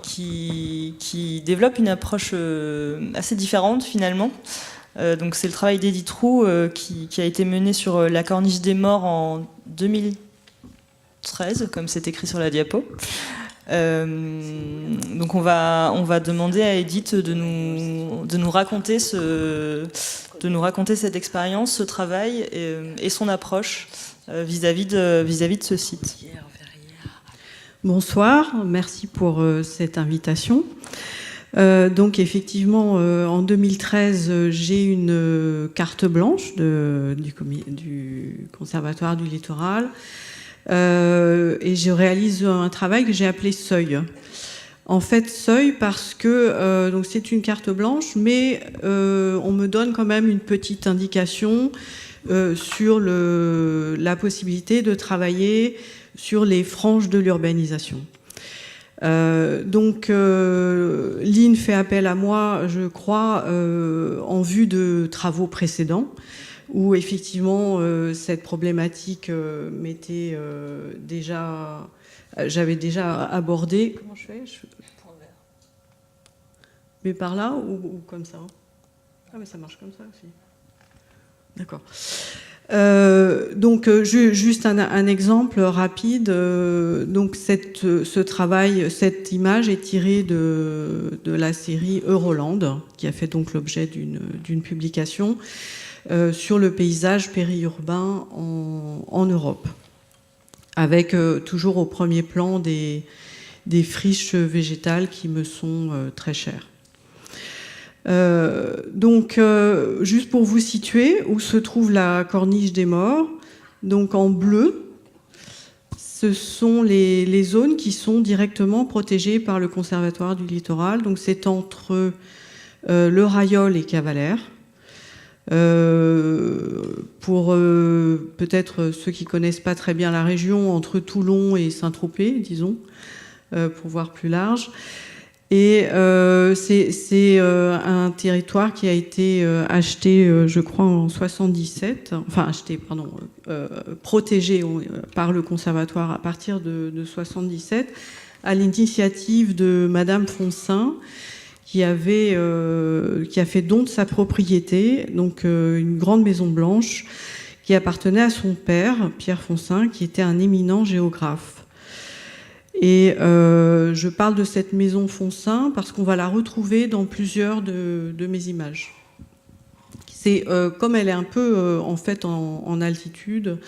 développe une approche assez différente finalement. Donc c'est le travail d'Edith Roux qui a été mené sur la Corniche des Morts en 2013, comme c'est écrit sur la diapo. Donc on va demander à Edith de nous raconter cette expérience, ce travail et son approche vis-à-vis de ce site. Bonsoir, merci pour cette invitation. Donc effectivement, en 2013, j'ai une carte blanche du Conservatoire du Littoral. Et je réalise un travail que j'ai appelé Seuil. En fait, Seuil parce que donc c'est une carte blanche, mais on me donne quand même une petite indication sur la possibilité de travailler sur les franges de l'urbanisation. Donc Lynn fait appel à moi, je crois, en vue de travaux précédents, où effectivement cette problématique j'avais déjà abordé. Comment je fais mais par là ou comme ça? Ah mais ça marche comme ça aussi. D'accord. Donc juste un exemple rapide. Donc ce travail, cette image est tirée de la série Euroland, qui a fait donc l'objet d'une publication sur le paysage périurbain en Europe, avec toujours au premier plan des friches végétales qui me sont très chères. Donc, juste pour vous situer, où se trouve la Corniche des Morts, donc en bleu, ce sont les zones qui sont directement protégées par le Conservatoire du Littoral. Donc c'est entre le Rayol et Cavalère. Pour peut-être ceux qui connaissent pas très bien la région, entre Toulon et Saint-Tropez, disons, pour voir plus large. Et c'est un territoire qui a été acheté, je crois, en 77, enfin acheté, pardon, protégé par le conservatoire à partir de 77, à l'initiative de Madame Foncin, qui a fait don de sa propriété, donc une grande maison blanche, qui appartenait à son père, Pierre Foncin, qui était un éminent géographe. Et je parle de cette maison Foncin parce qu'on va la retrouver dans plusieurs de mes images. C'est comme elle est un peu en fait en altitude,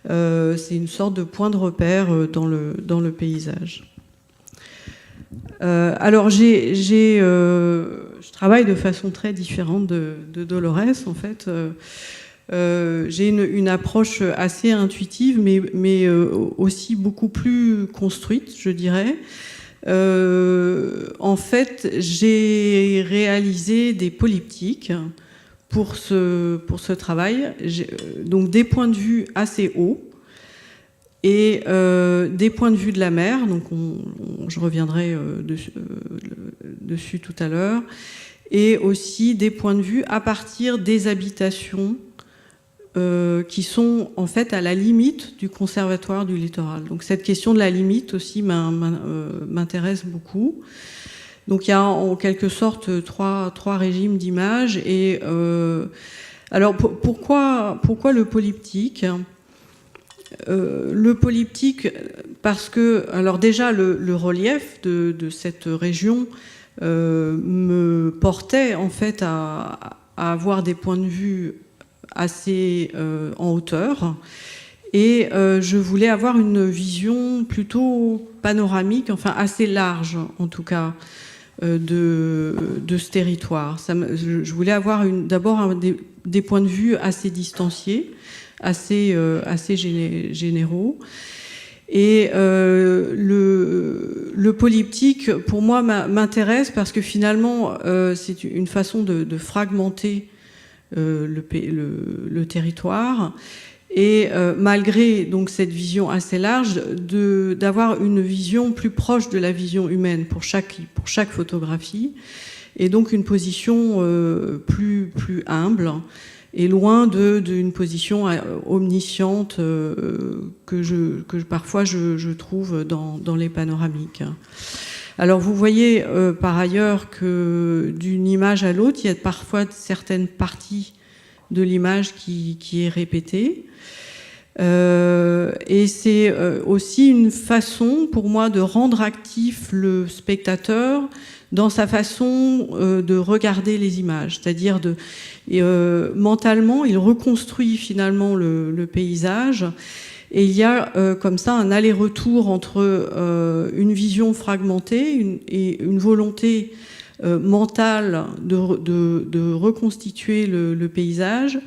c'est une sorte de point de repère dans le paysage. Alors je travaille de façon très différente de Dolores en fait. J'ai une approche assez intuitive, mais aussi beaucoup plus construite, je dirais. En fait, j'ai réalisé des polyptyques pour ce travail, donc des points de vue assez hauts et des points de vue de la mer, donc je reviendrai dessus tout à l'heure, et aussi des points de vue à partir des habitations qui sont en fait à la limite du Conservatoire du Littoral. Donc cette question de la limite aussi m'intéresse beaucoup. Donc il y a en quelque sorte trois régimes d'images. Et alors pourquoi le polyptyque ? Le polyptyque parce que alors déjà le relief de cette région me portait en fait à avoir des points de vue assez en hauteur, et je voulais avoir une vision plutôt panoramique, enfin assez large en tout cas, de ce territoire. Je voulais avoir d'abord des points de vue assez distanciés, assez généraux, Et le polyptyque, pour moi, m'intéresse parce que finalement, c'est une façon de fragmenter le territoire. Et malgré donc cette vision assez large, d'avoir une vision plus proche de la vision humaine pour chaque photographie, et donc une position plus humble et loin d'une position omnisciente que parfois je trouve dans les panoramiques. Alors vous voyez par ailleurs que d'une image à l'autre, il y a parfois certaines parties de l'image qui est répétée. Et c'est aussi une façon pour moi de rendre actif le spectateur dans sa façon de regarder les images, c'est-à-dire mentalement il reconstruit finalement le paysage, et il y a comme ça un aller-retour entre une vision fragmentée et une volonté mentale de reconstituer le paysage,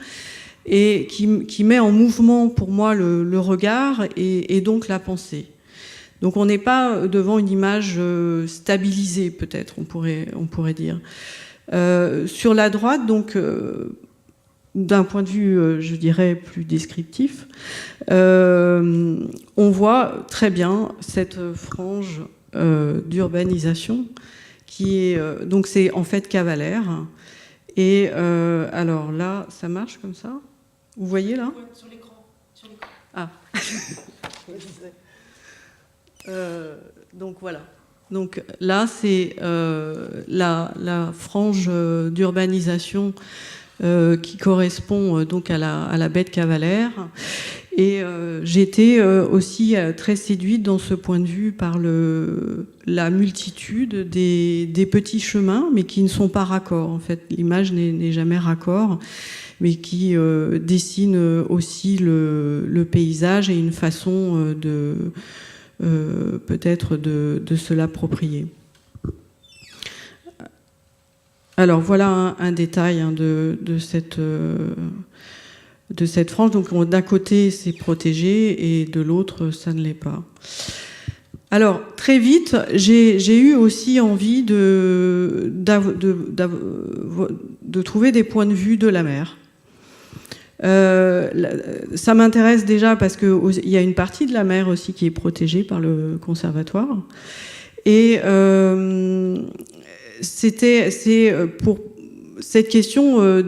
et qui met en mouvement pour moi le regard et donc la pensée. Donc on n'est pas devant une image stabilisée, peut-être, on pourrait dire. Sur la droite, donc, d'un point de vue, je dirais, plus descriptif, on voit très bien cette frange d'urbanisation qui est... donc c'est en fait Cavalère. Et alors là, ça marche comme ça? Vous voyez là? Sur l'écran. Ah. Donc voilà. Donc là, c'est la frange d'urbanisation qui correspond donc à la baie de Cavalère. Et j'ai été aussi très séduite dans ce point de vue par la multitude des petits chemins, mais qui ne sont pas raccords. En fait, l'image n'est jamais raccord, mais qui dessine aussi le paysage et une façon peut-être de se l'approprier. Alors voilà un détail de cette frange. Donc d'un côté c'est protégé et de l'autre ça ne l'est pas. Alors très vite j'ai eu aussi envie de trouver des points de vue de la mer. Ça m'intéresse déjà parce qu'il y a une partie de la mer aussi qui est protégée par le conservatoire. Et c'est pour cette question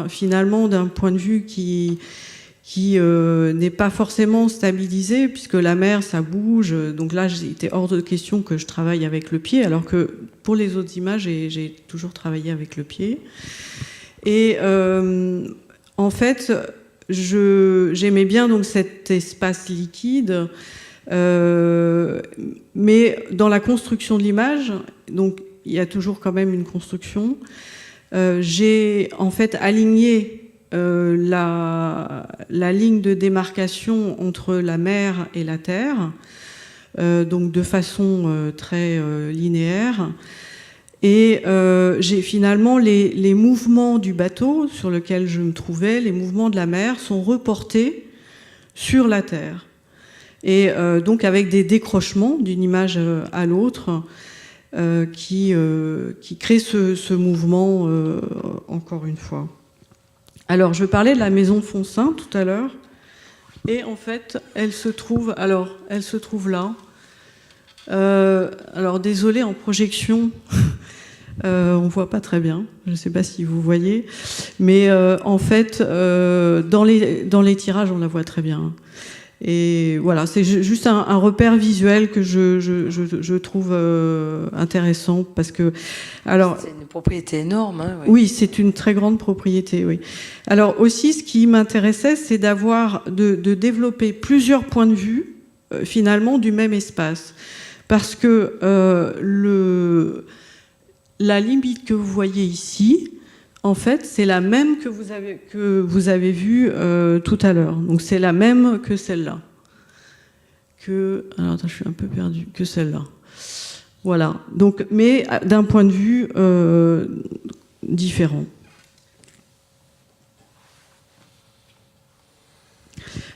finalement d'un point de vue qui n'est pas forcément stabilisé, puisque la mer ça bouge. Donc là, c'était hors de question que je travaille avec le pied, alors que pour les autres images, j'ai toujours travaillé avec le pied. Et en fait, j'aimais bien donc cet espace liquide, mais dans la construction de l'image, donc il y a toujours quand même une construction. J'ai en fait aligné la ligne de démarcation entre la mer et la terre, donc de façon très linéaire. Et j'ai finalement les mouvements du bateau sur lequel je me trouvais, les mouvements de la mer sont reportés sur la terre. Et donc avec des décrochements d'une image à l'autre qui créent ce mouvement encore une fois. Alors je parlais de la maison Foncin tout à l'heure, et en fait elle se trouve là. Alors désolé, en projection on voit pas très bien, je sais pas si vous voyez, mais en fait dans les tirages on la voit très bien. Et voilà, c'est juste un repère visuel que je trouve intéressant, parce que alors c'est une propriété énorme, hein, oui. Oui, c'est une très grande propriété, oui. Alors aussi, ce qui m'intéressait, c'est de développer plusieurs points de vue finalement du même espace, parce que la limite que vous voyez ici, en fait, c'est la même que vous avez vue tout à l'heure. Donc c'est la même que celle-là. Alors attends, je suis un peu perdue. Que celle-là. Voilà. Donc, mais d'un point de vue différent.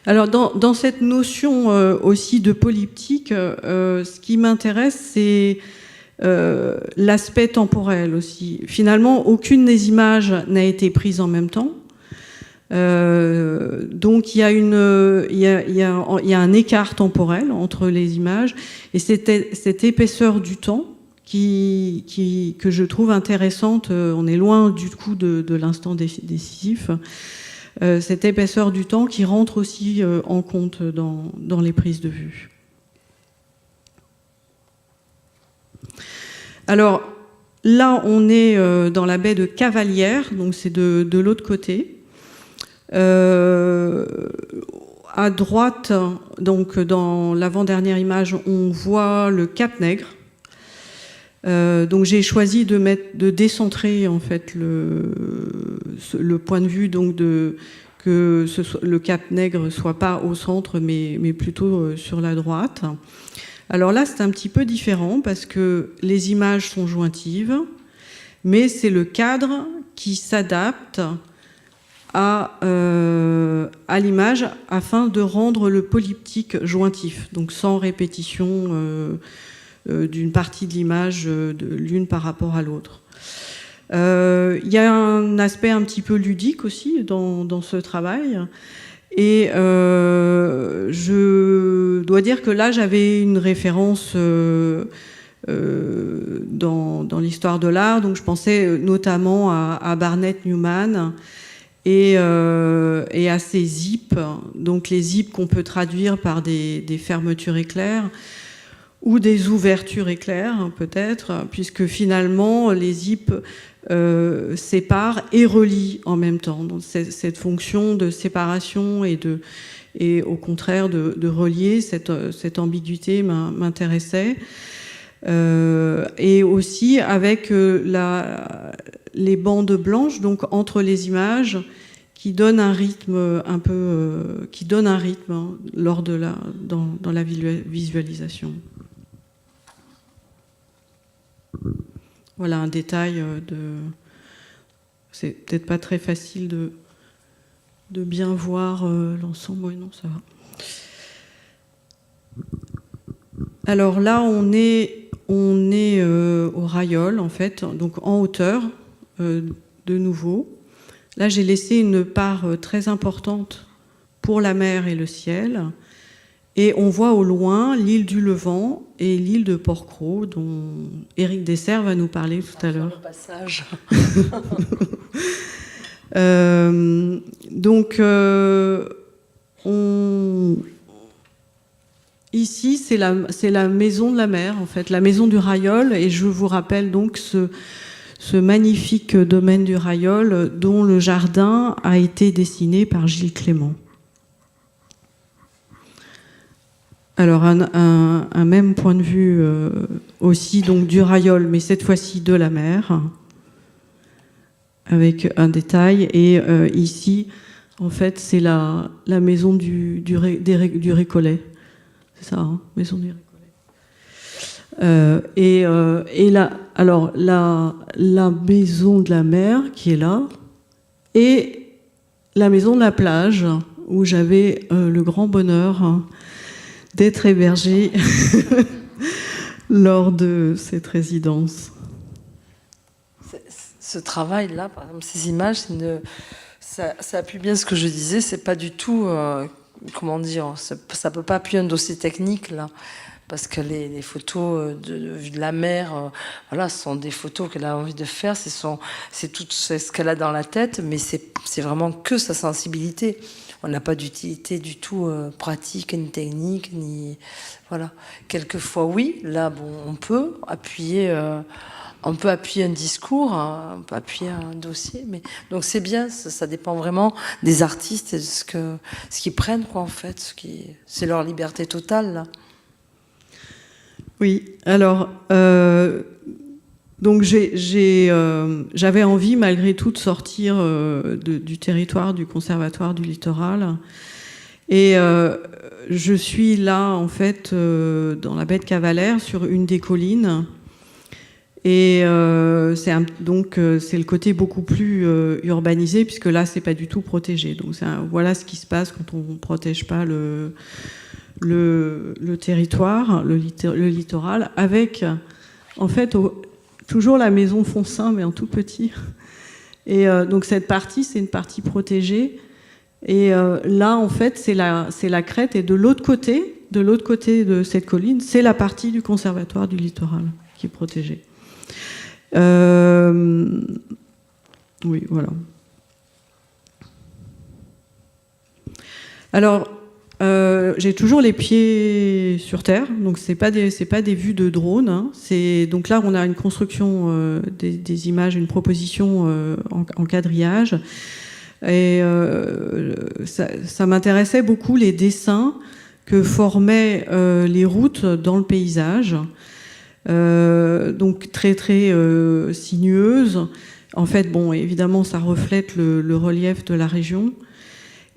Alors dans cette notion aussi de polyptyque, ce qui m'intéresse, c'est l'aspect temporel aussi. Finalement, aucune des images n'a été prise en même temps. Donc il y a un écart temporel entre les images, et cette épaisseur du temps que je trouve intéressante. On est loin du coup de l'instant décisif. Cette épaisseur du temps qui rentre aussi en compte dans les prises de vue. Alors là, on est dans la baie de Cavalière, donc c'est de l'autre côté. À droite, donc dans l'avant-dernière image, on voit le Cap Nègre. Donc j'ai choisi de décentrer en fait le point de vue, donc que le Cap Nègre soit pas au centre, mais plutôt sur la droite. Alors là, c'est un petit peu différent parce que les images sont jointives, mais c'est le cadre qui s'adapte à l'image afin de rendre le polyptyque jointif, donc sans répétition d'une partie de l'image l'une par rapport à l'autre. Il y a un aspect un petit peu ludique aussi dans ce travail, et je dois dire que là j'avais une référence dans l'histoire de l'art, donc je pensais notamment à Barnett Newman et à ces zips, donc les zips qu'on peut traduire par des fermetures éclairs ou des ouvertures éclair, peut-être, puisque finalement les zips séparent et relient en même temps. Donc cette fonction de séparation et au contraire de relier, cette ambiguïté m'intéressait. Et aussi avec les bandes blanches, donc entre les images, qui donnent un rythme dans la visualisation. Voilà un détail c'est peut-être pas très facile de bien voir l'ensemble. Oui, non, ça va. Alors là, on est au Rayol, en fait, donc en hauteur, de nouveau. Là, j'ai laissé une part très importante pour la mer et le ciel. Et on voit au loin l'île du Levant et l'île de Port-Cros, dont Éric Dessert va nous parler tout à l'heure. Passage. Donc, ici, c'est la maison de la mer, en fait, la maison du Rayol. Et je vous rappelle donc ce magnifique domaine du Rayol, dont le jardin a été dessiné par Gilles Clément. Alors un même point de vue aussi donc du Rayol, mais cette fois-ci de la mer, avec un détail. Et ici, en fait, c'est la maison du Récollet. C'est ça, hein, maison du Récollet. Et là, alors la maison de la mer qui est là, et la maison de la plage où j'avais le grand bonheur d'être hébergée lors de cette résidence. Ce travail-là, par exemple, ces images, ça appuie bien ce que je disais. C'est pas du tout, comment dire, ça peut pas appuyer un dossier technique là, parce que les photos de la mer, voilà, ce sont des photos qu'elle a envie de faire. C'est tout ce qu'elle a dans la tête, mais c'est vraiment que sa sensibilité. On n'a pas d'utilité du tout pratique, ni technique, ni voilà. Quelquefois, oui. Là, bon, on peut appuyer un discours, on peut appuyer un dossier. Mais donc c'est bien. Ça dépend vraiment des artistes et de ce qu'ils prennent, quoi, en fait. C'est leur liberté totale, là. Oui. Alors. Donc j'avais envie malgré tout de sortir du territoire du Conservatoire du Littoral, et je suis là en fait dans la baie de Cavalère sur une des collines, Et donc c'est le côté beaucoup plus urbanisé, puisque là c'est pas du tout protégé. Donc voilà ce qui se passe quand on protège pas le territoire, le littoral, avec en fait toujours la maison Foncin, mais en tout petit. Et donc cette partie, c'est une partie protégée. Et là, en fait, c'est la crête. Et de l'autre côté de cette colline, c'est la partie du conservatoire du littoral qui est protégée. Oui, voilà. Alors, j'ai toujours les pieds sur terre, donc c'est pas des vues de drone. Hein. Donc là, on a une construction des images, une proposition en quadrillage. Et ça m'intéressait beaucoup les dessins que formaient les routes dans le paysage. Donc très très sinueuses. En fait, bon, évidemment, ça reflète le relief de la région.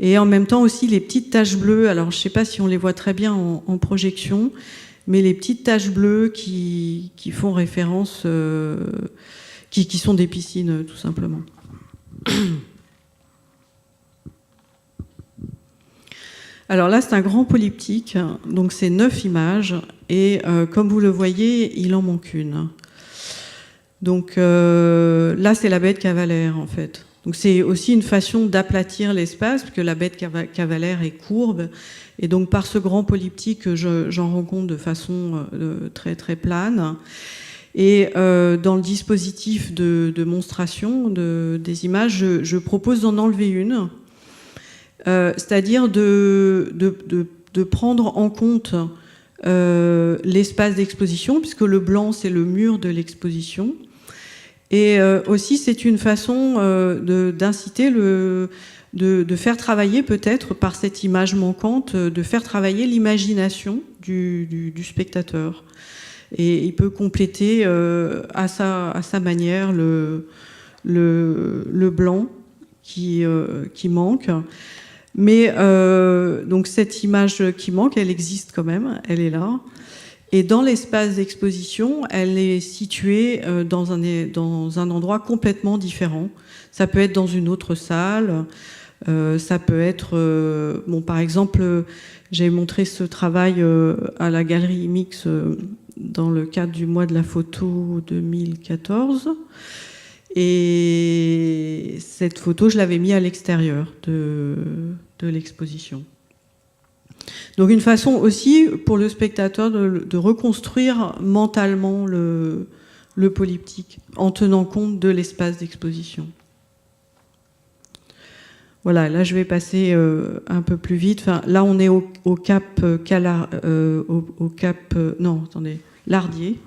Et en même temps aussi les petites taches bleues. Alors, je ne sais pas si on les voit très bien en projection, mais les petites taches bleues qui font référence, qui sont des piscines, tout simplement. Alors là, c'est un grand polyptyque, donc c'est 9 images, et comme vous le voyez, il en manque une. Donc là, c'est la baie de Cavalère, en fait. Donc c'est aussi une façon d'aplatir l'espace, parce que la baie de Cavalère est courbe, et donc par ce grand polyptyque, j'en rends compte de façon très très plane. Et dans le dispositif de monstration des images, je propose d'en enlever une. C'est-à-dire de prendre en compte l'espace d'exposition, puisque le blanc, c'est le mur de l'exposition. Et aussi, c'est une façon d'inciter de faire travailler, peut-être, par cette image manquante, de faire travailler l'imagination du spectateur. Et il peut compléter à sa manière le blanc qui manque. Mais donc cette image qui manque, elle existe quand même, elle est là. Et dans l'espace d'exposition, elle est située dans un endroit complètement différent. Ça peut être dans une autre salle, ça peut être... bon, par exemple, j'ai montré ce travail à la Galerie Mix dans le cadre du mois de la photo 2014. Et cette photo, je l'avais mise à l'extérieur de l'exposition. Donc une façon aussi pour le spectateur de reconstruire mentalement le polyptyque en tenant compte de l'espace d'exposition. Voilà, là je vais passer un peu plus vite. Enfin, là on est au cap non, attendez, Lardier.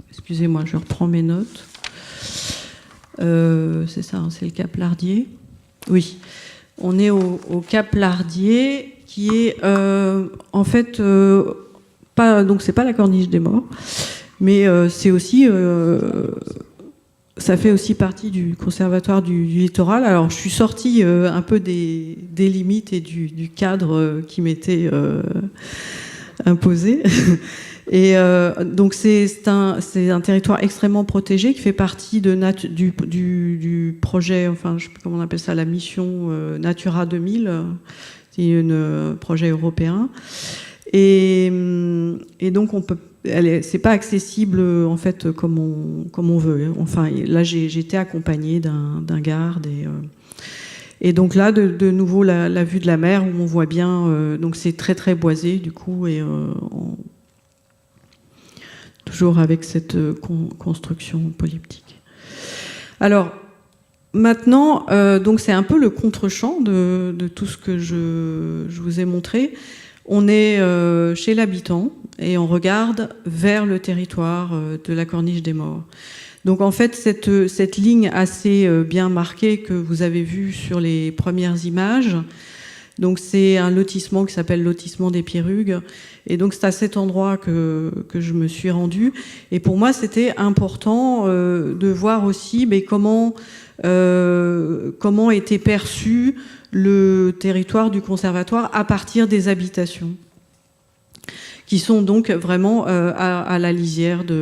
Excusez-moi, je reprends mes notes. C'est ça, hein, c'est le cap Lardier. Oui, on est au cap Lardier, qui est en fait pas, donc c'est pas la Corniche des Morts, mais c'est aussi ça fait aussi partie du conservatoire du littoral. Alors je suis sortie un peu des limites et du cadre qui m'était imposé. Et donc c'est un territoire extrêmement protégé qui fait partie du projet, enfin je sais pas comment on appelle ça, la mission Natura 2000, c'est un projet européen. Et donc c'est pas accessible en fait comme on veut. Enfin là j'ai été accompagnée d'un garde et donc là de nouveau la vue de la mer où on voit bien, donc c'est très très boisé du coup et toujours avec cette construction polyptyque. Alors, maintenant, donc c'est un peu le contre-champ de tout ce que je vous ai montré. On est chez l'habitant et on regarde vers le territoire de la Corniche des Morts. Donc en fait, cette ligne assez bien marquée que vous avez vue sur les premières images, donc c'est un lotissement qui s'appelle lotissement des Pierrugues. Et donc c'est à cet endroit que je me suis rendue. Et pour moi, c'était important de voir aussi comment était perçu le territoire du conservatoire à partir des habitations, qui sont donc vraiment à la lisière du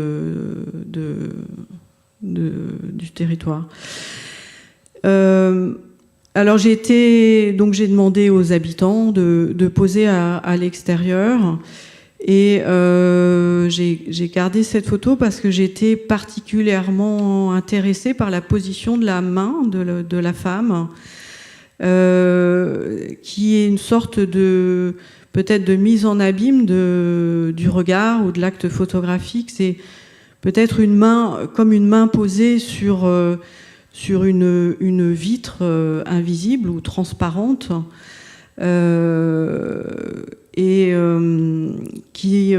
territoire. Alors j'ai demandé aux habitants de poser à l'extérieur, et j'ai gardé cette photo parce que j'étais particulièrement intéressée par la position de la main de la femme, qui est une sorte de peut-être de mise en abîme du regard ou de l'acte photographique. C'est peut-être une main, comme une main posée sur une vitre invisible ou transparente, et qui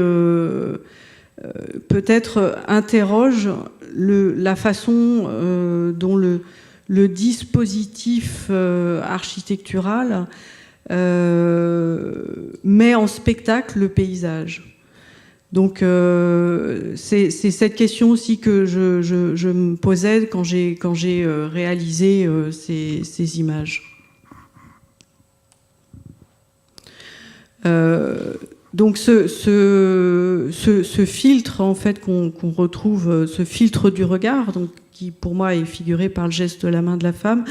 peut-être interroge la façon dont le dispositif architectural met en spectacle le paysage. Donc c'est cette question aussi que je me posais quand j'ai réalisé ces images. Donc ce filtre en fait qu'on retrouve, ce filtre du regard, donc qui pour moi est figuré par le geste de la main de la femme,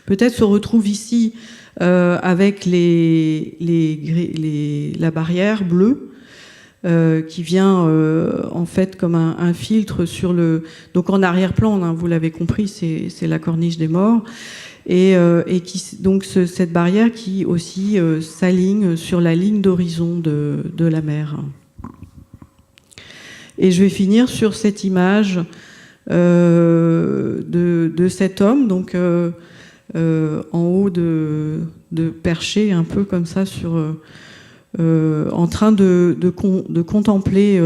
peut-être se retrouve ici avec la barrière bleue, qui vient en fait comme un filtre sur le... Donc en arrière-plan, hein, vous l'avez compris, c'est la corniche des morts, et donc cette barrière qui aussi s'aligne sur la ligne d'horizon de la mer. Et je vais finir sur cette image de cet homme, donc en haut de perché un peu comme ça sur... en train de contempler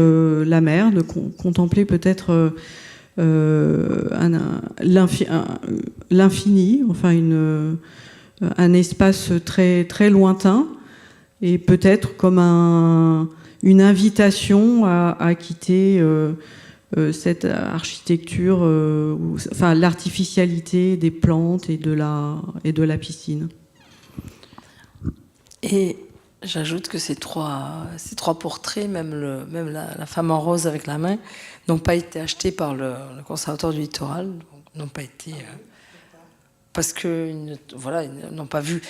la mer, de contempler peut-être l'infini, enfin un espace très, très lointain, et peut-être comme une invitation à quitter cette architecture, enfin l'artificialité des plantes et de la piscine. Et j'ajoute que ces trois portraits, même la femme en rose avec la main, n'ont pas été achetés par le Conservatoire du Littoral, n'ont pas été parce que ils n'ont pas vu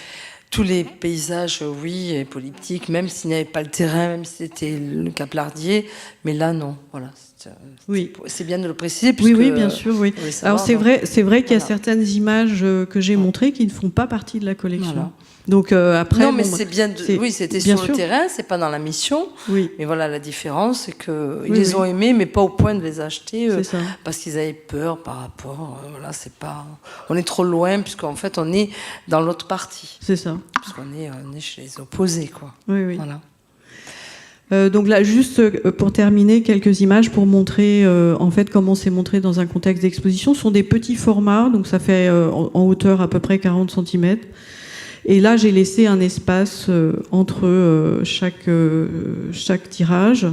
tous les paysages, oui, et polyptyques, même s'il n'y avait pas le terrain, même si c'était le Cap Lardier, mais là non, voilà. Oui. C'est bien de le préciser. Puisque, oui, bien sûr, oui. Alors c'est vrai qu'il y a certaines images que j'ai montrées qui ne font pas partie de la collection. Voilà. Donc après, non, mais c'est bien. Oui, c'était sur le terrain, c'est pas dans la mission. Oui. Mais voilà, la différence, c'est que ils les ont aimés, mais pas au point de les acheter, parce qu'ils avaient peur par rapport. Voilà, c'est pas. On est trop loin, puisqu'en fait, on est dans l'autre partie. C'est ça. Puisqu'on est chez les opposés, quoi. Oui, oui. Voilà. Donc là, juste pour terminer, quelques images pour montrer en fait comment c'est montré dans un contexte d'exposition. Ce sont des petits formats, donc ça fait en hauteur à peu près 40 cm. Et là, j'ai laissé un espace entre chaque tirage.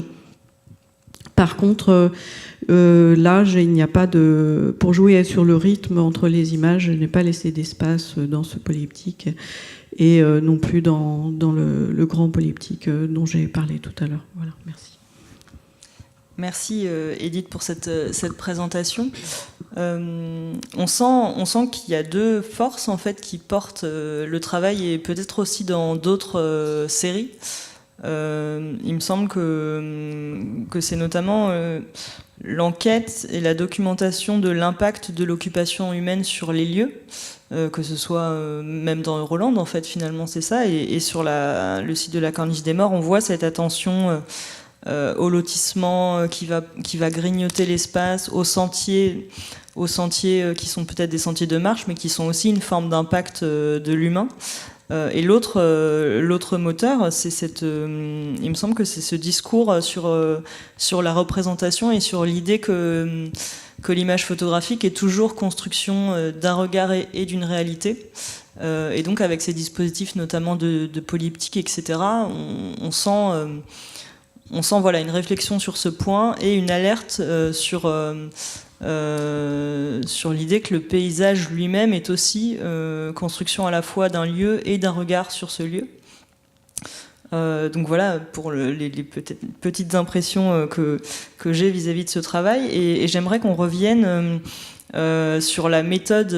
Par contre, là, il n'y a pas de... Pour jouer sur le rythme entre les images, je n'ai pas laissé d'espace dans ce polyptyque, et non plus dans le grand polyptyque dont j'ai parlé tout à l'heure. Voilà, merci. Merci Edith pour cette présentation. On sent qu'il y a deux forces en fait qui portent le travail, et peut-être aussi dans d'autres séries. Il me semble que c'est notamment l'enquête et la documentation de l'impact de l'occupation humaine sur les lieux, que ce soit même dans Euroland, en fait, finalement, c'est ça. Et sur le site de la Corniche des Morts, on voit cette attention au lotissement qui va grignoter l'espace, aux sentiers qui sont peut-être des sentiers de marche, mais qui sont aussi une forme d'impact de l'humain. Et l'autre moteur, c'est il me semble que c'est ce discours sur la représentation et sur l'idée que l'image photographique est toujours construction d'un regard et d'une réalité. Et donc avec ces dispositifs notamment de polyptyque, etc., on sent voilà, une réflexion sur ce point et une alerte sur l'idée que le paysage lui-même est aussi construction à la fois d'un lieu et d'un regard sur ce lieu. Donc voilà pour les petites impressions que j'ai vis-à-vis de ce travail. Et j'aimerais qu'on revienne sur la méthode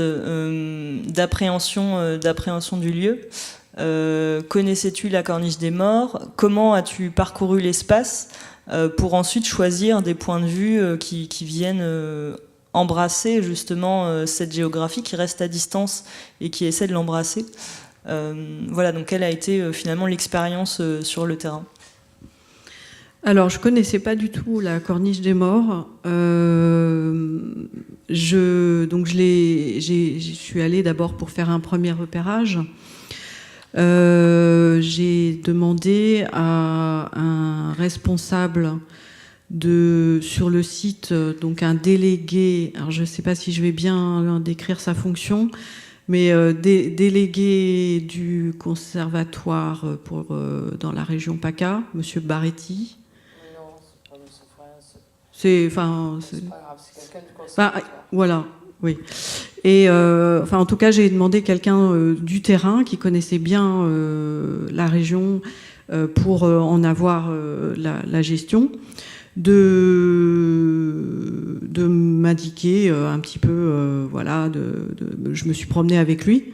d'appréhension du lieu. Connaissais-tu la Corniche des Morts? Comment as-tu parcouru l'espace pour ensuite choisir des points de vue qui viennent embrasser justement cette géographie qui reste à distance et qui essaie de l'embrasser? Voilà, donc quelle a été finalement l'expérience sur le terrain? Alors, je connaissais pas du tout la Corniche des Morts. Je suis allée d'abord pour faire un premier repérage. J'ai demandé à un responsable sur le site, donc un délégué. Alors, je ne sais pas si je vais bien décrire sa fonction, mais délégué du conservatoire dans la région PACA, Monsieur Baretti. Non, c'est pas Monsieur France. C'est pas grave, c'est quelqu'un du conservatoire. Voilà, oui. Et en tout cas, j'ai demandé quelqu'un du terrain qui connaissait bien la région pour en avoir la gestion, de m'indiquer un petit peu, je me suis promenée avec lui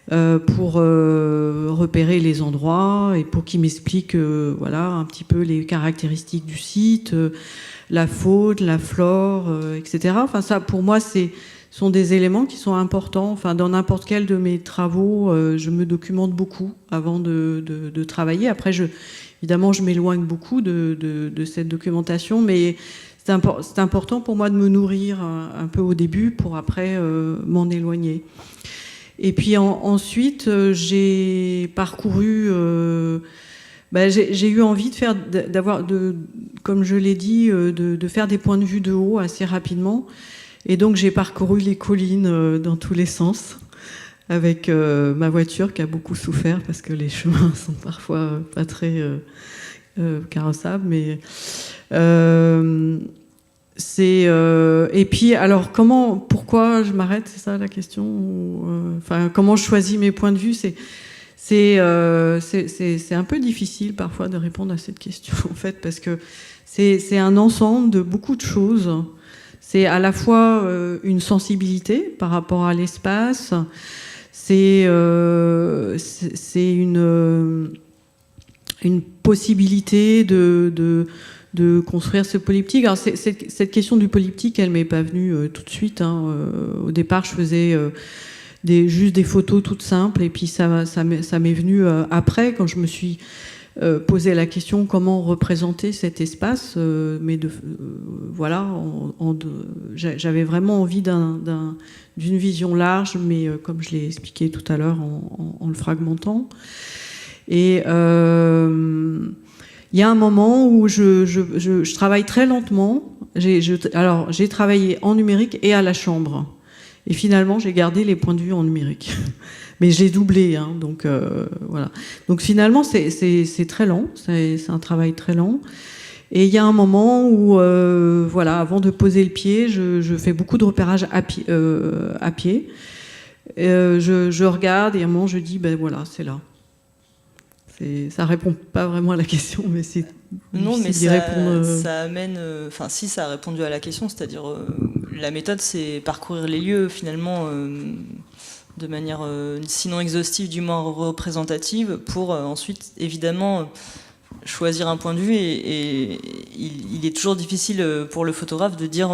pour repérer les endroits et pour qu'il m'explique un petit peu les caractéristiques du site, la faune, la flore, etc. Enfin, ça, pour moi, sont des éléments qui sont importants. Enfin, dans n'importe quel de mes travaux, je me documente beaucoup avant de travailler. Après, évidemment, je m'éloigne beaucoup de cette documentation, mais c'est important pour moi de me nourrir un peu au début pour après m'en éloigner. Et puis ensuite, j'ai parcouru... j'ai eu envie comme je l'ai dit, de faire des points de vue de haut assez rapidement. Et donc j'ai parcouru les collines dans tous les sens avec ma voiture qui a beaucoup souffert parce que les chemins sont parfois pas très carrossables. Mais et puis alors pourquoi je m'arrête, c'est ça la question? Comment je choisis mes points de vue? C'est un peu difficile parfois de répondre à cette question en fait parce que c'est un ensemble de beaucoup de choses. C'est à la fois une sensibilité par rapport à l'espace, c'est une possibilité de construire ce polyptyque. Alors cette question du polyptyque, elle m'est pas venue tout de suite. Au départ, je faisais juste des photos toutes simples, et puis ça m'est venu après quand je me suis poser la question comment représenter cet espace, j'avais vraiment envie d'une vision large, mais comme je l'ai expliqué tout à l'heure en le fragmentant. Et il y a un moment où je travaille très lentement. J'ai travaillé en numérique et à la chambre, et finalement j'ai gardé les points de vue en numérique. Mais j'ai doublé, donc voilà. Donc finalement, c'est très lent, c'est un travail très lent. Et il y a un moment où, avant de poser le pied, je fais beaucoup de repérage à pied. Je regarde et à un moment, je dis, c'est là. Ça répond pas vraiment à la question, mais c'est non, mais d'y répondre. Ça amène, si ça a répondu à la question, c'est-à-dire la méthode, c'est parcourir les lieux finalement. De manière sinon exhaustive, du moins représentative, pour ensuite évidemment choisir un point de vue. Et il est toujours difficile pour le photographe de dire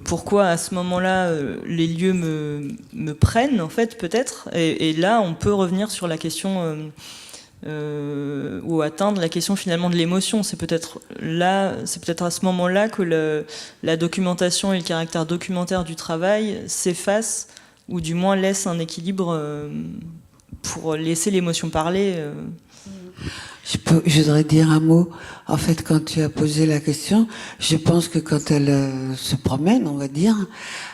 pourquoi à ce moment-là les lieux me prennent en fait peut-être. Et là on peut revenir sur la question ou atteindre la question finalement de l'émotion. C'est peut-être à ce moment-là que la documentation et le caractère documentaire du travail s'effacent, ou du moins laisse un équilibre pour laisser l'émotion parler. Je voudrais dire un mot. En fait, quand tu as posé la question, je pense que quand elle se promène, on va dire,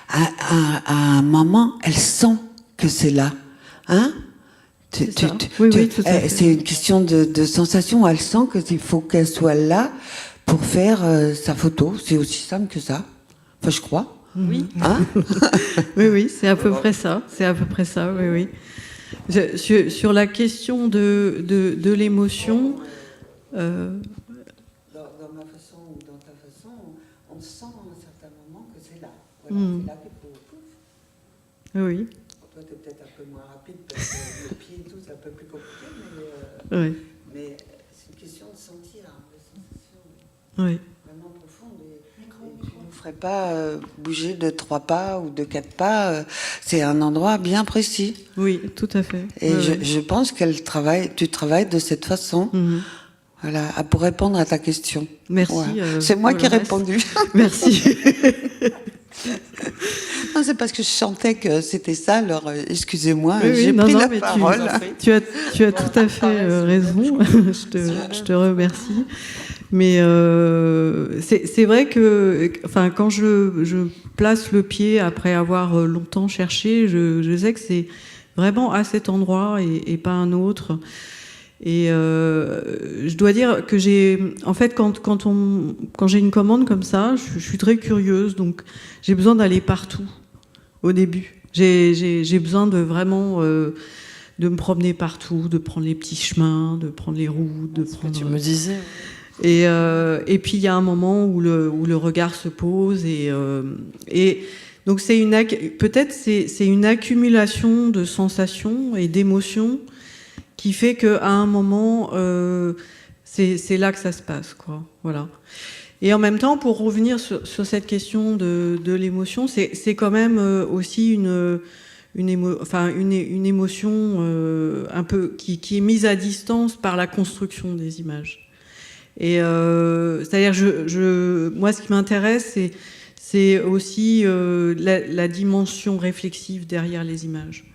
à un moment, elle sent que c'est là. Oui, tout à fait. C'est une question de sensation. Elle sent qu'il faut qu'elle soit là pour faire sa photo. C'est aussi simple que ça. Enfin, je crois. Oui. Hein? Oui, c'est à peu près ça. C'est à peu près ça, oui. Sur la question de l'émotion, Dans ma façon ou dans ta façon, on sent à un certain moment que c'est là. Voilà, c'est là qu'il faut. oui. Toi, tu es peut-être un peu moins rapide parce que le pied et tout, c'est un peu plus compliqué, Oui. mais c'est une question de sentir, de sensation Oui. vraiment profonde. Et tu ne ferais pas bouger de 3 pas ou de 4 pas. C'est un endroit bien précis. Oui, tout à fait. Et Oui, je pense tu travailles de cette façon. oui. Voilà, pour répondre à ta question. Merci. Voilà. C'est moi pour qui ai le reste. répondu. Merci. Non, c'est parce que je sentais que c'était ça. Alors, excusez-moi, Oui, oui, j'ai non, pris non, la mais parole. tu as tout à fait raison. Je te remercie. Mais c'est vrai que, enfin, quand je place le pied après avoir longtemps cherché, je sais que c'est vraiment à cet endroit et pas un autre. Et je dois dire que en fait, quand j'ai une commande comme ça, je suis très curieuse, donc j'ai besoin d'aller partout au début. J'ai besoin de vraiment de me promener partout, de prendre les petits chemins, de prendre les routes, de prendre. Tu me disais. Et puis il y a un moment où le regard se pose et donc peut-être c'est une accumulation de sensations et d'émotions qui fait qu'à un moment, c'est là que ça se passe, quoi. Voilà. Et en même temps, pour revenir sur cette question de l'émotion, c'est quand même aussi une émotion un peu qui est mise à distance par la construction des images. Et c'est-à-dire, moi, ce qui m'intéresse, c'est aussi la dimension réflexive derrière les images.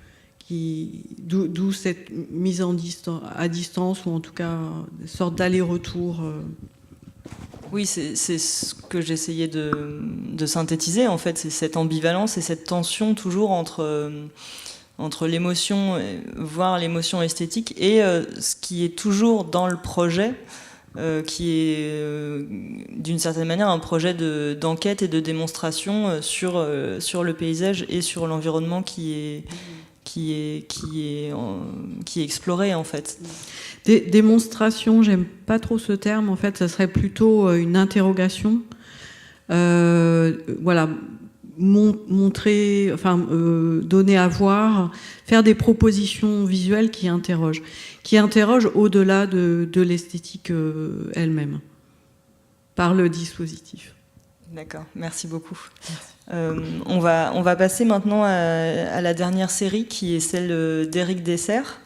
D'où cette mise à distance, ou en tout cas une sorte d'aller-retour. Oui, c'est ce que j'essayais de synthétiser, en fait, c'est cette ambivalence et cette tension toujours entre l'émotion, voire l'émotion esthétique, et ce qui est toujours dans le projet, qui est d'une certaine manière un projet d'enquête et de démonstration sur le paysage et sur l'environnement qui est exploré, en fait. Démonstration, j'aime pas trop ce terme. En fait, ça serait plutôt une interrogation. Voilà, montrer, enfin, donner à voir, faire des propositions visuelles qui interrogent au-delà de l'esthétique elle-même, par le dispositif. D'accord, merci beaucoup. On va passer maintenant à la dernière série, qui est celle d'Éric Dessert,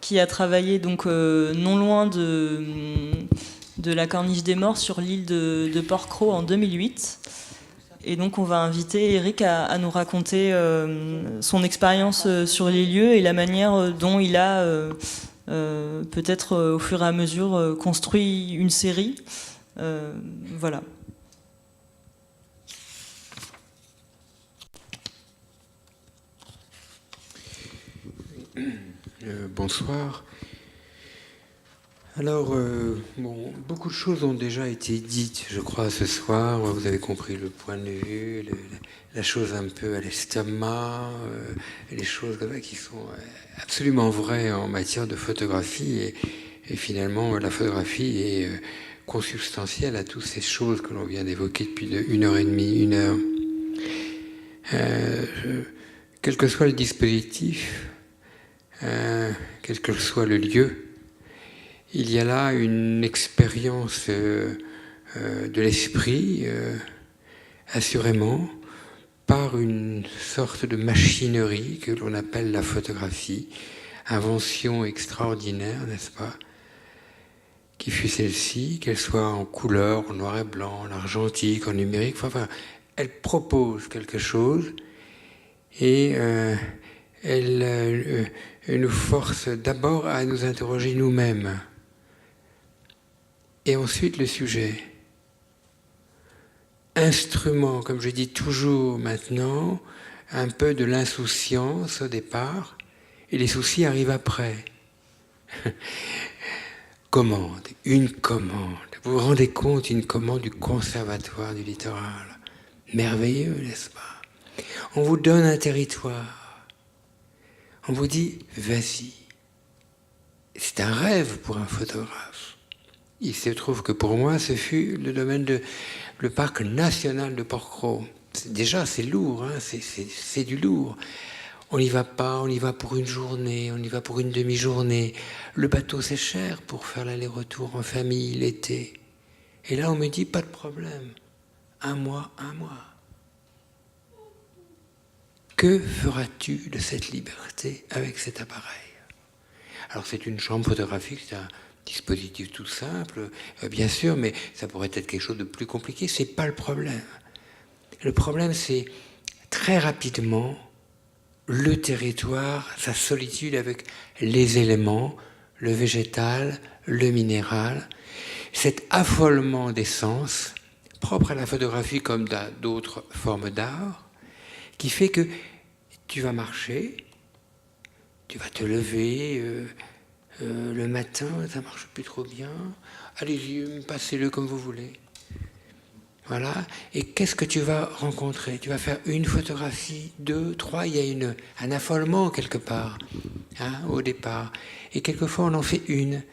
qui a travaillé donc non loin de la Corniche des Morts, sur l'île de Porquerolles en 2008. Et donc on va inviter Éric à nous raconter son expérience sur les lieux et la manière dont il a peut-être au fur et à mesure construit une série. Voilà. Bonsoir. Alors, beaucoup de choses ont déjà été dites, je crois, ce soir. Vous avez compris le point de vue, la chose un peu à l'estomac, les choses qui sont absolument vraies en matière de photographie. Et finalement, la photographie est consubstantielle à toutes ces choses que l'on vient d'évoquer depuis 1h30, 1 heure. Quel que soit le dispositif, quel que soit le lieu, il y a là une expérience de l'esprit, assurément, par une sorte de machinerie que l'on appelle la photographie, invention extraordinaire, n'est-ce pas, qui fut celle-ci, qu'elle soit en couleur, en noir et blanc, en argentique, en numérique, enfin, elle propose quelque chose et elle nous force d'abord à nous interroger nous-mêmes. Et ensuite le sujet. Instrument, comme je dis toujours maintenant, un peu de l'insouciance au départ, et les soucis arrivent après. Commande, une commande. Vous vous rendez compte, une commande du Conservatoire du Littoral. Merveilleux, n'est-ce pas? On vous donne un territoire. On vous dit, vas-y. C'est un rêve pour un photographe. Il se trouve que pour moi, ce fut le domaine le parc national de Porquerolles. Déjà, c'est lourd, hein, c'est du lourd. On n'y va pas, on y va pour une journée, on y va pour une demi-journée. Le bateau, c'est cher pour faire l'aller-retour en famille l'été. Et là, on me dit, pas de problème. Un mois. Que feras-tu de cette liberté avec cet appareil? Alors, c'est une chambre photographique, c'est un dispositif tout simple, bien sûr, mais ça pourrait être quelque chose de plus compliqué. C'est pas le problème. Le problème, c'est très rapidement le territoire, sa solitude avec les éléments, le végétal, le minéral, cet affolement des sens, propre à la photographie comme à d'autres formes d'art, qui fait que tu vas marcher, tu vas te lever le matin, ça marche plus trop bien, allez-y, passez-le comme vous voulez. Voilà. Et qu'est-ce que tu vas rencontrer? Tu vas faire une photographie, 2, 3, il y a un affolement quelque part, hein, au départ. Et quelquefois, on en fait une.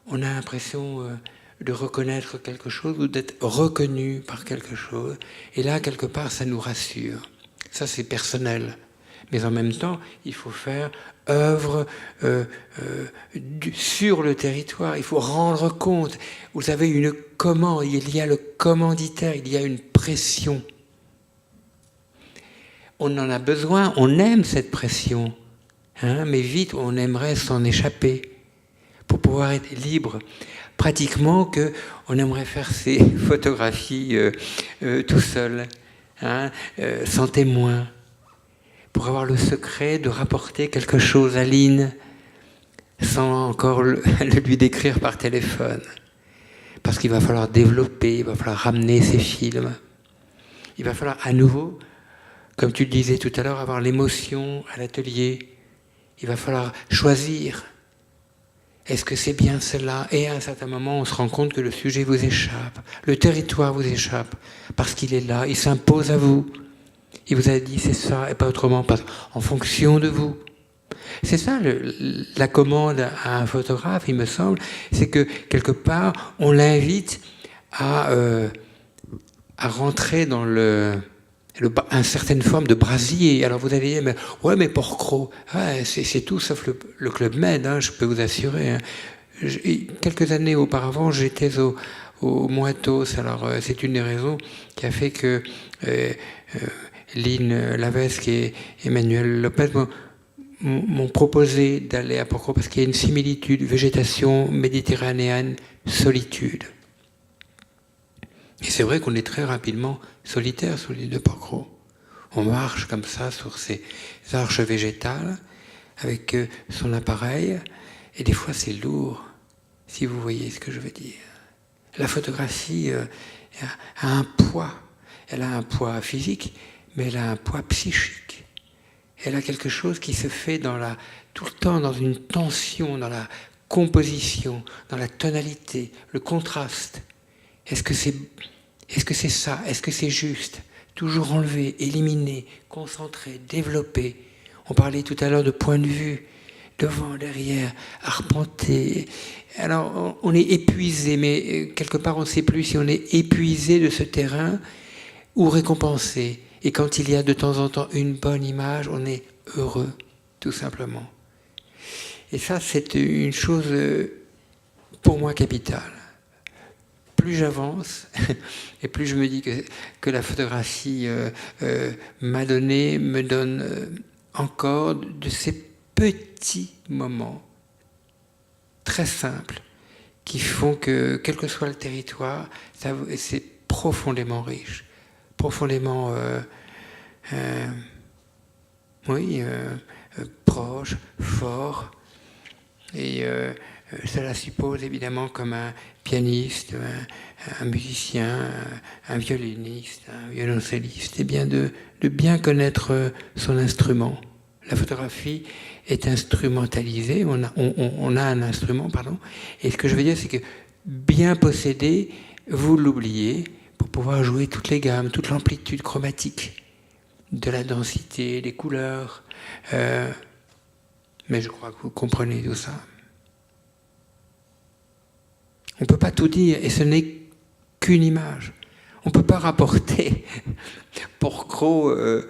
On a l'impression de reconnaître quelque chose ou d'être reconnu par quelque chose. Et là, quelque part, ça nous rassure. Ça, c'est personnel. Mais en même temps, il faut faire œuvre sur le territoire. Il faut rendre compte. Vous avez une commande, il y a le commanditaire, il y a une pression. On en a besoin, on aime cette pression. Hein, mais vite, on aimerait s'en échapper pour pouvoir être libre. Pratiquement qu'on aimerait faire ces photographies tout seul, hein, sans témoin, pour avoir le secret de rapporter quelque chose à Lynn sans encore le lui décrire par téléphone. Parce qu'il va falloir développer, il va falloir ramener ces films. Il va falloir à nouveau, comme tu le disais tout à l'heure, avoir l'émotion à l'atelier. Il va falloir choisir. Est-ce que c'est bien cela? Et à un certain moment, on se rend compte que le sujet vous échappe, le territoire vous échappe, parce qu'il est là, il s'impose à vous. Il vous a dit c'est ça et pas autrement, en fonction de vous. C'est ça la commande à un photographe, il me semble, c'est que quelque part on l'invite à rentrer dans une certaine forme de brasier. Alors vous allez dire mais Porquerolles, ouais, c'est tout sauf le Club Med, hein, je peux vous assurer. Hein. Quelques années auparavant, j'étais au Moitos. Alors c'est une des raisons qui a fait que Lynn Lavesque et Emmanuel Lopez m'ont proposé d'aller à Porquerolles parce qu'il y a une similitude, végétation méditerranéenne, solitude. Et c'est vrai qu'on est très rapidement solitaire sur l'île de Porquerolles. On marche comme ça sur ces arches végétales avec son appareil et des fois c'est lourd, si vous voyez ce que je veux dire. La photographie a un poids. Elle a un poids physique, mais elle a un poids psychique. Elle a quelque chose qui se fait tout le temps dans une tension, dans la composition, dans la tonalité, le contraste. Est-ce que c'est ça? Est-ce que c'est juste? Toujours enlever, éliminer, concentrer, développer. On parlait tout à l'heure de point de vue, devant, derrière, arpenter. Alors, on est épuisé, mais quelque part, on ne sait plus si on est épuisé de ce terrain ou récompensé. Et quand il y a de temps en temps une bonne image, on est heureux, tout simplement. Et ça, c'est une chose, pour moi, capitale. Plus j'avance, et plus je me dis que la photographie me donne encore de ces petits moments très simples qui font que, quel que soit le territoire, c'est profondément riche, profondément proche, fort. Et cela suppose évidemment comme un pianiste, un musicien, un violoniste, un violoncelliste, et bien de bien connaître son instrument. La photographie est instrumentalisée, on a un instrument, pardon, et ce que je veux dire, c'est que bien possédé, vous l'oubliez pour pouvoir jouer toutes les gammes, toute l'amplitude chromatique de la densité, des couleurs. Mais je crois que vous comprenez tout ça. On ne peut pas tout dire, et ce n'est qu'une image. On ne peut pas rapporter Porquerolles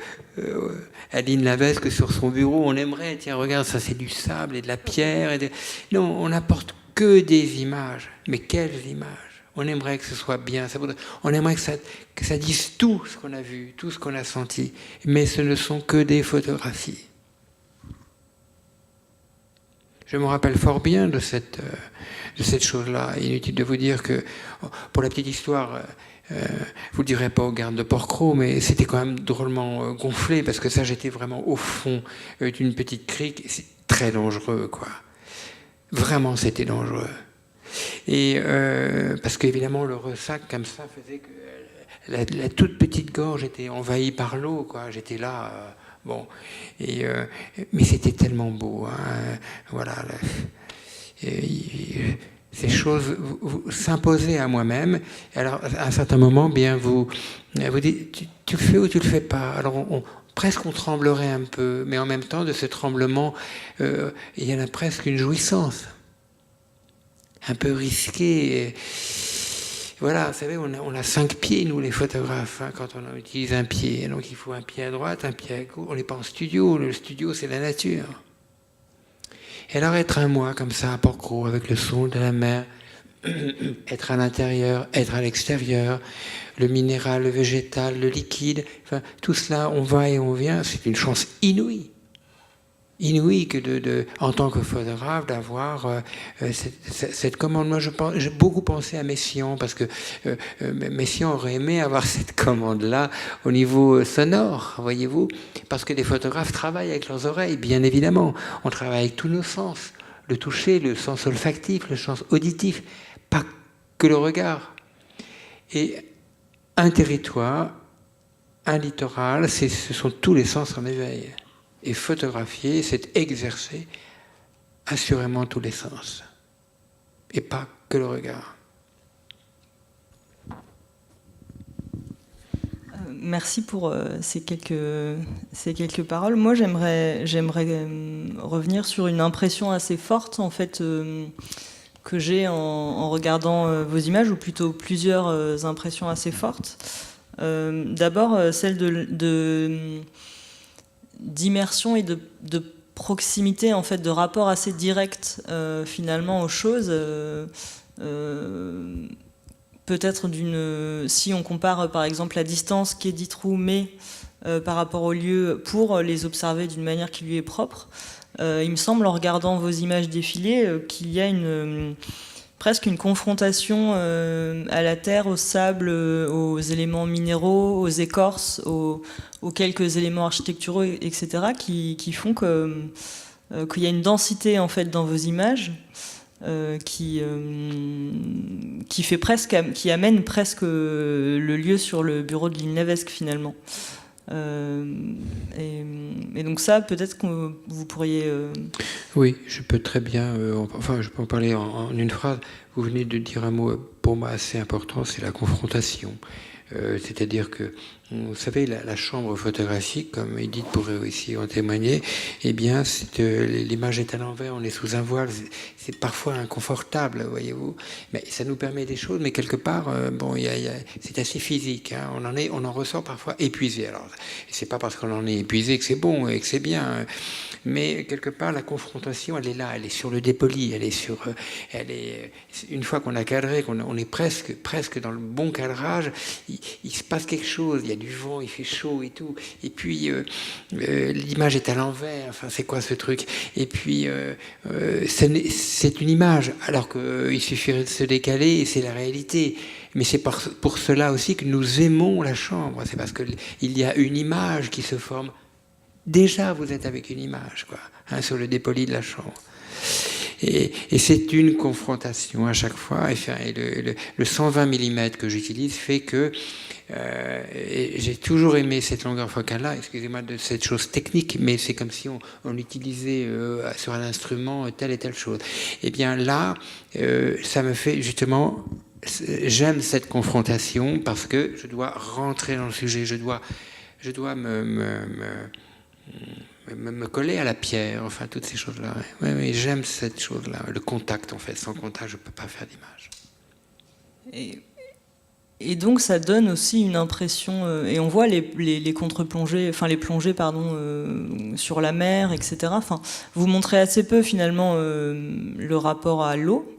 à Lynn Lavesque sur son bureau. On aimerait, tiens, regarde, ça c'est du sable et de la pierre. Non, on n'apporte que des images. Mais quelles images? On aimerait que ce soit bien. On aimerait que ça dise tout ce qu'on a vu, tout ce qu'on a senti. Mais ce ne sont que des photographies. Je me rappelle fort bien de cette chose-là. Inutile de vous dire que, pour la petite histoire, vous ne le direz pas aux gardes de Porquerolles, mais c'était quand même drôlement gonflé, parce que ça, j'étais vraiment au fond d'une petite crique. C'est très dangereux, quoi. Vraiment, c'était dangereux. Et parce qu'évidemment, le ressac, comme ça, faisait que la toute petite gorge était envahie par l'eau, quoi. J'étais là... Bon, mais c'était tellement beau, hein, voilà. Ces choses s'imposaient à moi-même. Alors, à un certain moment, bien, vous dites, tu le fais ou tu le fais pas. Alors, presque on tremblerait un peu, mais en même temps, de ce tremblement, il y en a presque une jouissance, un peu risquée. Voilà, vous savez, on a 5 pieds, nous, les photographes, hein, quand on utilise un pied. Donc, il faut un pied à droite, un pied à gauche. On n'est pas en studio. Le studio, c'est la nature. Et alors, être un mois comme ça, à Porquerolles, avec le son de la mer, être à l'intérieur, être à l'extérieur, le minéral, le végétal, le liquide, enfin, tout cela, on va et on vient. C'est une chance inouïe. Inouï que en tant que photographe d'avoir cette commande. Moi, j'ai beaucoup pensé à Messiaen, parce que Messiaen aurait aimé avoir cette commande-là au niveau sonore, voyez-vous, parce que les photographes travaillent avec leurs oreilles, bien évidemment. On travaille avec tous nos sens, le toucher, le sens olfactif, le sens auditif, pas que le regard. Et un territoire, un littoral, ce sont tous les sens en éveil. Et photographier, c'est exercer assurément tous les sens. Et pas que le regard. Merci pour ces quelques paroles. Moi, j'aimerais revenir sur une impression assez forte, en fait, que j'ai en regardant vos images, ou plutôt plusieurs impressions assez fortes. D'abord, celle d'immersion et de proximité, en fait, de rapport assez direct finalement aux choses. Peut-être si on compare par exemple la distance qu'Édith Roux met par rapport au lieu pour les observer d'une manière qui lui est propre, il me semble, en regardant vos images défiler, qu'il y a presque une confrontation à la terre, au sable, aux éléments minéraux, aux écorces, aux quelques éléments architecturaux, etc., qui font qu'il y a une densité, en fait, dans vos images qui amène presque le lieu sur le bureau de Lynn Lavesque, finalement. Et donc ça, peut-être que vous pourriez... Oui, je peux très bien... je peux en parler en une phrase. Vous venez de dire un mot pour moi assez important, c'est la confrontation. C'est-à-dire que, vous savez, la chambre photographique, comme Edith pourrait aussi en témoigner, eh bien, l'image est à l'envers, on est sous un voile, c'est parfois inconfortable, voyez-vous. Mais ça nous permet des choses, mais quelque part, c'est assez physique. Hein. On en ressort parfois épuisé. Alors, c'est pas parce qu'on en est épuisé que c'est bon et que c'est bien. Mais quelque part, la confrontation, elle est là, elle est sur le dépoli, une fois qu'on a cadré, qu'on est presque dans le bon cadrage, il se passe quelque chose, il y a du vent, il fait chaud et tout, et puis l'image est à l'envers, enfin c'est quoi ce truc, et puis c'est une image, alors qu'il suffirait de se décaler et c'est la réalité. Mais c'est pour cela aussi que nous aimons la chambre, c'est parce qu'il y a une image qui se forme. Déjà, vous êtes avec une image, quoi, hein, sur le dépoli de la chambre. Et c'est une confrontation à chaque fois. Et le 120 mm que j'utilise fait que j'ai toujours aimé cette longueur focale-là. Excusez-moi de cette chose technique, mais c'est comme si on utilisait sur un instrument telle et telle chose. Et bien là, ça me fait justement... J'aime cette confrontation parce que je dois rentrer dans le sujet. Je dois me me coller à la pierre, enfin toutes ces choses-là. Oui, oui, j'aime cette chose-là, le contact en fait. Sans contact, je ne peux pas faire d'image. Et donc ça donne aussi une impression, et on voit les contre-plongées, enfin les plongées pardon, sur la mer, etc. Enfin, vous montrez assez peu finalement le rapport à l'eau.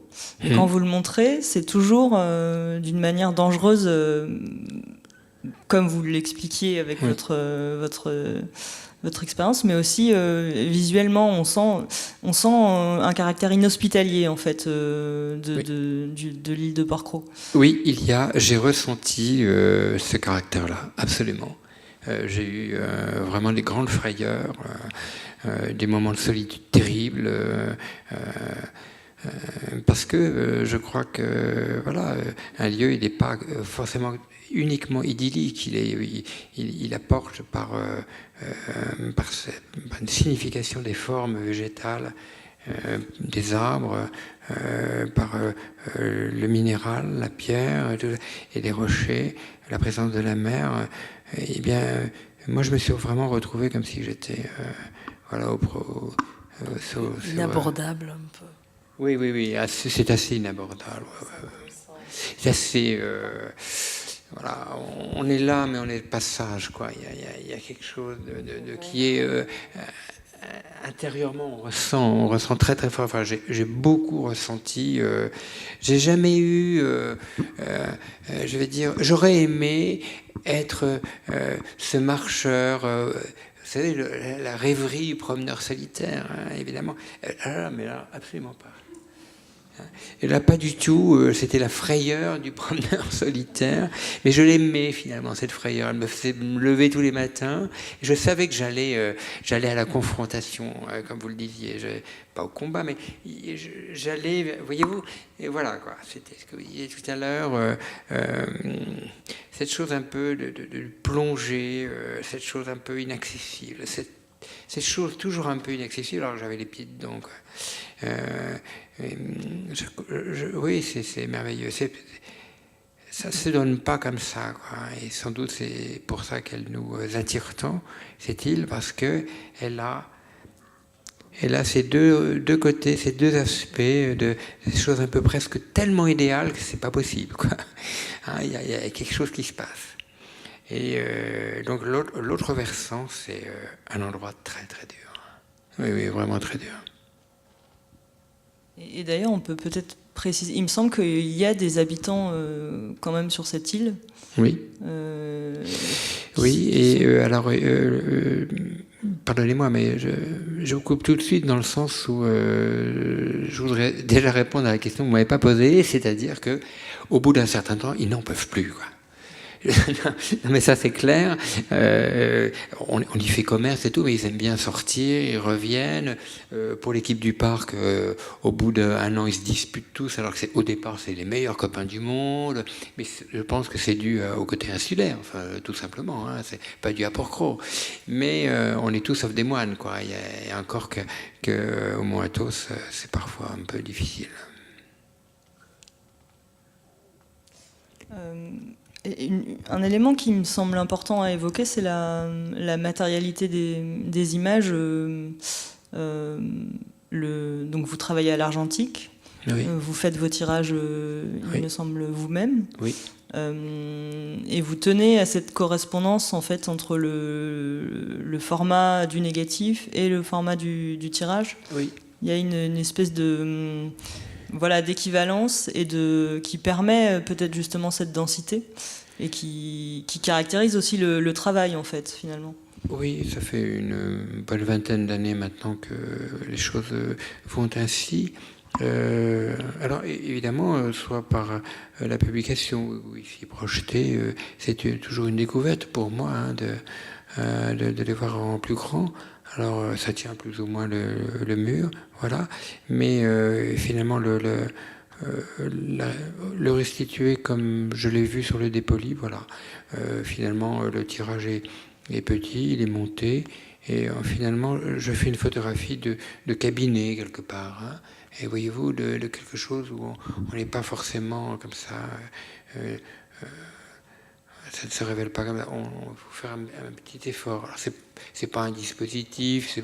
Et quand vous le montrez, c'est toujours d'une manière dangereuse, comme vous l'expliquiez avec votre expérience, mais aussi visuellement, on sent un caractère inhospitalier en fait de l'île de Porquerolles. Oui, j'ai ressenti ce caractère-là, absolument. J'ai eu vraiment des grandes frayeurs, des moments de solitude terribles, parce que je crois que voilà, un lieu, il n'est pas forcément uniquement idyllique, il apporte par une signification des formes végétales, des arbres, par le minéral, la pierre et les rochers, la présence de la mer. Eh bien, moi, je me suis vraiment retrouvé comme si j'étais inabordable un peu. Oui, c'est assez inabordable. C'est assez... voilà, on est là, mais on est de passage, quoi. Il y a quelque chose qui est... intérieurement, on ressent très très fort. Enfin, j'ai beaucoup ressenti. J'ai jamais eu... je vais dire... J'aurais aimé être ce marcheur... vous savez, la rêverie du promeneur solitaire, hein, évidemment. Mais là, absolument pas. Et là, pas du tout. C'était la frayeur du promeneur solitaire. Mais je l'aimais finalement, cette frayeur. Elle me faisait me lever tous les matins. Et je savais que j'allais à la confrontation, comme vous le disiez. Pas au combat, mais j'allais, voyez-vous. Et voilà, quoi. C'était ce que vous disiez tout à l'heure. Cette chose un peu de plonger, cette chose un peu inaccessible. Cette chose toujours un peu inaccessible, alors que j'avais les pieds dedans, quoi. Oui, c'est merveilleux. Ça ne se donne pas comme ça, quoi. Et sans doute c'est pour ça qu'elle nous attire tant, cette île, parce qu'elle a ces deux côtés, ces deux aspects, des choses un peu presque tellement idéales que c'est pas possible, quoi. Hein, il y a quelque chose qui se passe. Et donc l'autre versant, c'est un endroit très très dur. Oui, vraiment très dur. Et d'ailleurs, on peut peut-être préciser, il me semble qu'il y a des habitants quand même sur cette île. Oui. Oui, et alors, pardonnez-moi, mais je vous coupe tout de suite dans le sens où je voudrais déjà répondre à la question que vous ne m'avez pas posée, c'est-à-dire que au bout d'un certain temps, ils n'en peuvent plus, quoi. Non, mais ça c'est clair. On y fait commerce et tout, mais ils aiment bien sortir, ils reviennent. Pour l'équipe du parc, au bout d'un an, ils se disputent tous, alors que au départ c'est les meilleurs copains du monde. Mais je pense que c'est dû au côté insulaire, enfin, tout simplement. Hein, c'est pas dû à Porquerolles. Mais on est tous sauf des moines, quoi. Il y a encore que au Mont-Athos, c'est parfois un peu difficile. Un élément qui me semble important à évoquer, c'est la matérialité des images. Donc vous travaillez à l'argentique, oui. Vous faites vos tirages, il me semble, vous-même. Oui. Et vous tenez à cette correspondance en fait entre le format du négatif et le format du tirage. Oui. Il y a une espèce de... voilà, d'équivalence et qui permet peut-être justement cette densité et qui caractérise aussi le travail en fait finalement. Oui, ça fait une bonne vingtaine d'années maintenant que les choses vont ainsi. Alors évidemment, soit par la publication ou ici projeté, c'est toujours une découverte pour moi, hein, de les voir en plus grand. Alors ça tient plus ou moins le mur, voilà. Mais finalement le restituer comme je l'ai vu sur le dépoli, voilà. Finalement le tirage est petit, il est monté, et finalement je fais une photographie de cabinet quelque part, hein. Et voyez-vous, de quelque chose où on n'est pas forcément comme ça Ça ne se révèle pas comme ça. Il faut faire un petit effort. Alors, c'est pas un dispositif, c'est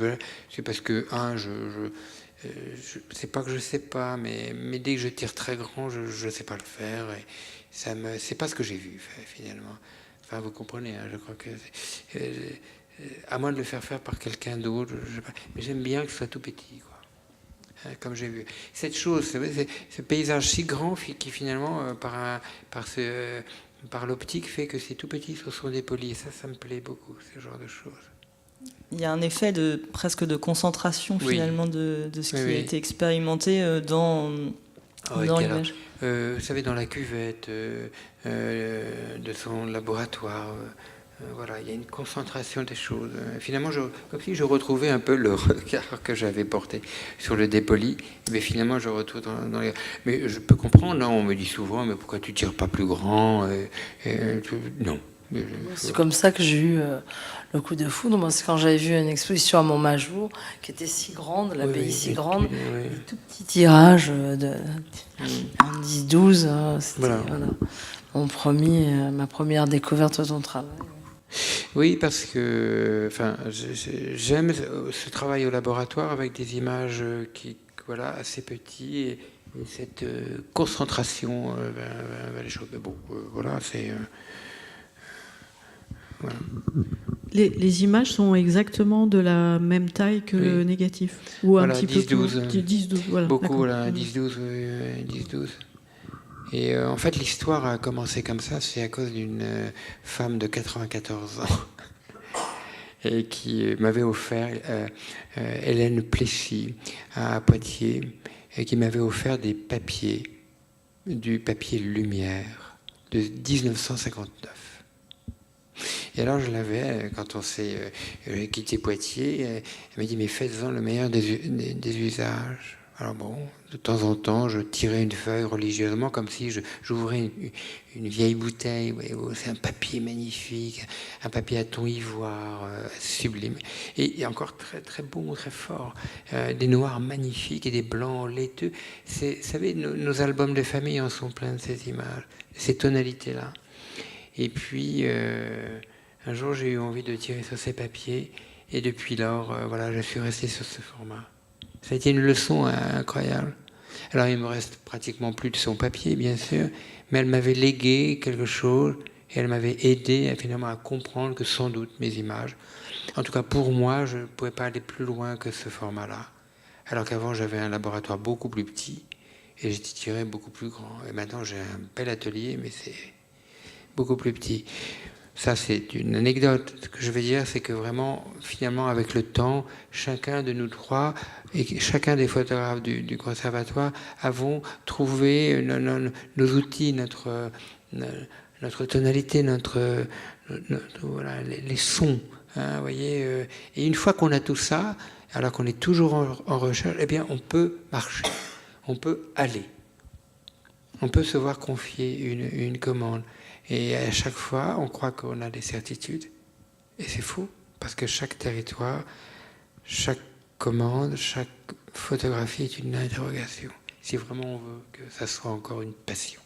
parce que, c'est pas que je sais pas, mais dès que je tire très grand, je sais pas le faire. Et c'est pas ce que j'ai vu, finalement. Enfin, vous comprenez, hein, je crois que... à moins de le faire par quelqu'un d'autre, mais j'aime bien que ce soit tout petit, quoi. Comme j'ai vu. Cette chose, ce paysage si grand qui finalement, par l'optique, fait que c'est tout petit sur son dépoli. Et ça me plaît beaucoup, ce genre de choses. Il y a un effet presque de concentration, finalement, de ce qui a été expérimenté dans l'image. Vous savez, dans la cuvette de son laboratoire, voilà, il y a une concentration des choses. Finalement, comme si je retrouvais un peu le regard que j'avais porté sur le dépoli, mais finalement, je retrouve dans les... Mais je peux comprendre, là, on me dit souvent, mais pourquoi tu tires pas plus grand Non. C'est comme ça que j'ai eu le coup de foudre. Moi, c'est quand j'avais vu une exposition à Montmajour qui était si grande, l'abbaye si grande, des tout petits tirages de 10-12. C'était voilà, ma première découverte de ton travail. Oui, parce que j'aime ce travail au laboratoire avec des images assez petits et cette concentration vers les choses. Mais bon, voilà, c'est... Voilà. Les images sont exactement de la même taille que le négatif, ou un petit 10, peu 12, plus 10-12, voilà. Beaucoup, voilà, 10-12, 10-12. Et en fait, l'histoire a commencé comme ça, c'est à cause d'une femme de 94 ans et qui m'avait offert, Hélène Plessis, à Poitiers, et qui m'avait offert des papiers, du papier Lumière de 1959. Et alors je l'avais, quand on s'est quitté Poitiers, elle m'a dit, mais faites-en le meilleur des usages. Alors bon, de temps en temps, je tirais une feuille religieusement, comme si j'ouvrais une vieille bouteille. C'est un papier magnifique, un papier à ton ivoire, sublime. Et encore très, très bon, très fort. Des noirs magnifiques et des blancs laiteux. Vous savez, nos albums de famille en sont pleins de ces images, ces tonalités-là. Et puis... un jour, j'ai eu envie de tirer sur ces papiers, et depuis lors, voilà, je suis resté sur ce format. Ça a été une leçon incroyable. Alors, il me reste pratiquement plus de son papier, bien sûr, mais elle m'avait légué quelque chose, et elle m'avait aidé finalement à comprendre que sans doute mes images, en tout cas pour moi, je ne pouvais pas aller plus loin que ce format-là. Alors qu'avant, j'avais un laboratoire beaucoup plus petit, et j'étais tiré beaucoup plus grand. Et maintenant, j'ai un bel atelier, mais c'est beaucoup plus petit. Ça, c'est une anecdote. Ce que je veux dire, c'est que vraiment, finalement, avec le temps, chacun de nous trois et chacun des photographes du conservatoire avons trouvé nos outils, notre tonalité, voilà, les sons. Hein, vous voyez, et une fois qu'on a tout ça, alors qu'on est toujours en recherche, eh bien, on peut marcher, on peut aller. On peut se voir confier une commande. Et à chaque fois, on croit qu'on a des certitudes. Et c'est faux, parce que chaque territoire, chaque commande, chaque photographie est une interrogation. Si vraiment on veut que ça soit encore une passion.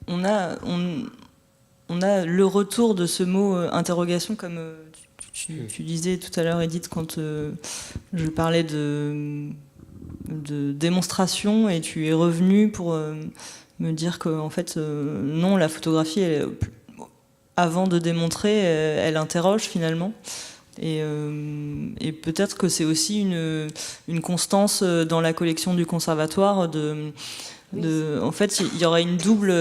On a le retour de ce mot interrogation, comme tu disais tout à l'heure, Edith, quand je parlais de démonstration, et tu es revenu pour me dire que en fait non, la photographie avant de démontrer, elle interroge finalement, et peut-être que c'est aussi une constance dans la collection du conservatoire en fait il y aura une double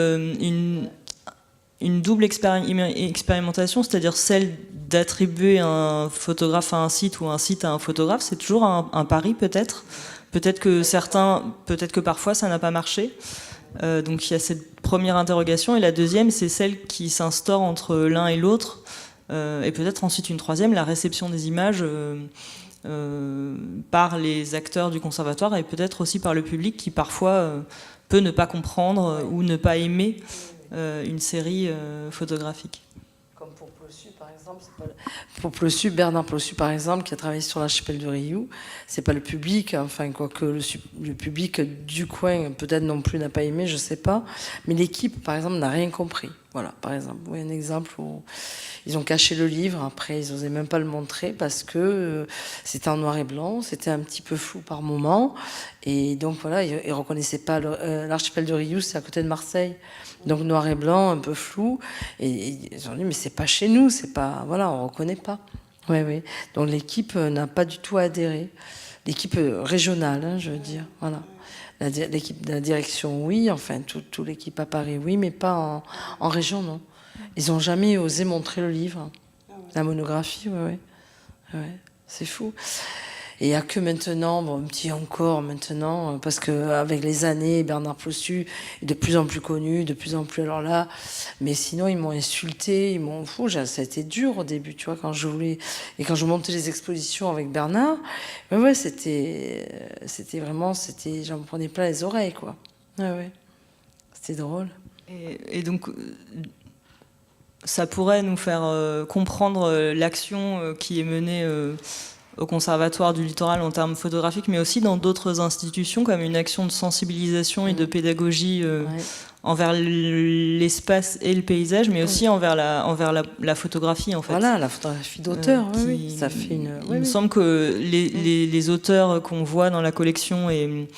expérimentation, c'est-à-dire celle d'attribuer un photographe à un site ou un site à un photographe. C'est toujours un pari, peut-être que parfois ça n'a pas marché. Donc il y a cette première interrogation, et la deuxième, c'est celle qui s'instaure entre l'un et l'autre, et peut-être ensuite une troisième, la réception des images par les acteurs du conservatoire, et peut-être aussi par le public qui parfois peut ne pas comprendre ou ne pas aimer une série photographique. Comme pour Possu, par exemple. exemple, pour Plossu, Bernard Plossu, par exemple, qui a travaillé sur l'archipel de Riou, c'est pas le public, enfin, quoique le public du coin, peut-être non plus, n'a pas aimé, je sais pas, mais l'équipe, par exemple, n'a rien compris. Voilà, par exemple, oui, un exemple où ils ont caché le livre, après, ils n'osaient même pas le montrer parce que c'était en noir et blanc, c'était un petit peu flou par moment, et donc voilà, ils reconnaissaient pas l'archipel de Riou, c'est à côté de Marseille. Donc noir et blanc, un peu flou. Et ils ont dit, mais c'est pas chez nous, c'est pas. Voilà, on reconnaît pas. Oui, oui. Donc l'équipe n'a pas du tout adhéré. L'équipe régionale, hein, je veux dire. Voilà. L'équipe de la direction, oui. Enfin, toute l'équipe à Paris, oui, mais pas en région, non. Ils n'ont jamais osé montrer le livre. La monographie, oui, oui. Ouais, c'est fou. Et il n'y a que maintenant, bon, un petit encore maintenant, parce qu'avec les années, Bernard Plossu est de plus en plus connu, de plus en plus, alors là, mais sinon ils m'ont insulté, ils m'ont fou, ça a été dur au début, tu vois, quand je montais les expositions avec Bernard, mais ouais, c'était vraiment, j'en me prenais plein les oreilles, quoi. Ouais, ouais. C'était drôle. Et donc, ça pourrait nous faire comprendre l'action qui est menée au Conservatoire du Littoral en termes photographiques, mais aussi dans d'autres institutions, comme une action de sensibilisation et de pédagogie envers l'espace et le paysage, mais aussi envers la photographie, en fait. Voilà, la photographie d'auteur, oui. Ça fait il me semble que les auteurs qu'on voit dans la collection et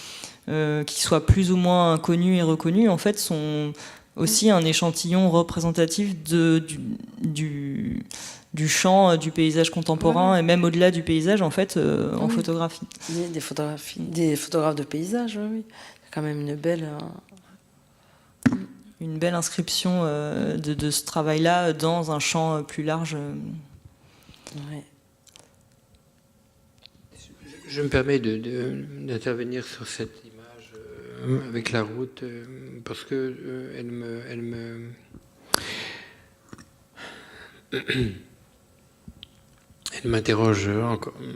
qui soient plus ou moins connus et reconnus, en fait, sont aussi un échantillon représentatif du champ, du paysage contemporain, et même au-delà du paysage, en fait, en photographie. Des photographes de paysage, oui. C'est quand même une belle inscription de ce travail-là dans un champ plus large. Ouais. Je me permets d'intervenir sur cette image avec la route, parce que elle m'interroge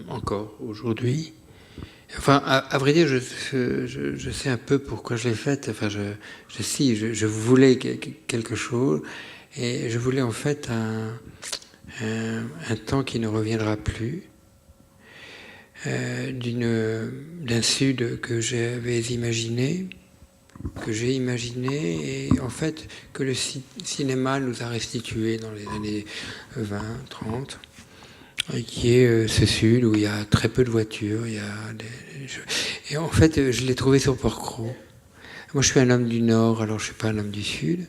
encore aujourd'hui. Enfin, à vrai dire, je sais un peu pourquoi je l'ai faite. Enfin, je voulais quelque chose, et je voulais en fait un temps qui ne reviendra plus, d'un sud que j'avais imaginé, que j'ai imaginé, et en fait que le cinéma nous a restitué dans les années 20, 30. Qui est ce sud où il y a très peu de voitures. Et en fait, je l'ai trouvé sur Port-Cros. Moi, je suis un homme du Nord, alors je ne suis pas un homme du Sud.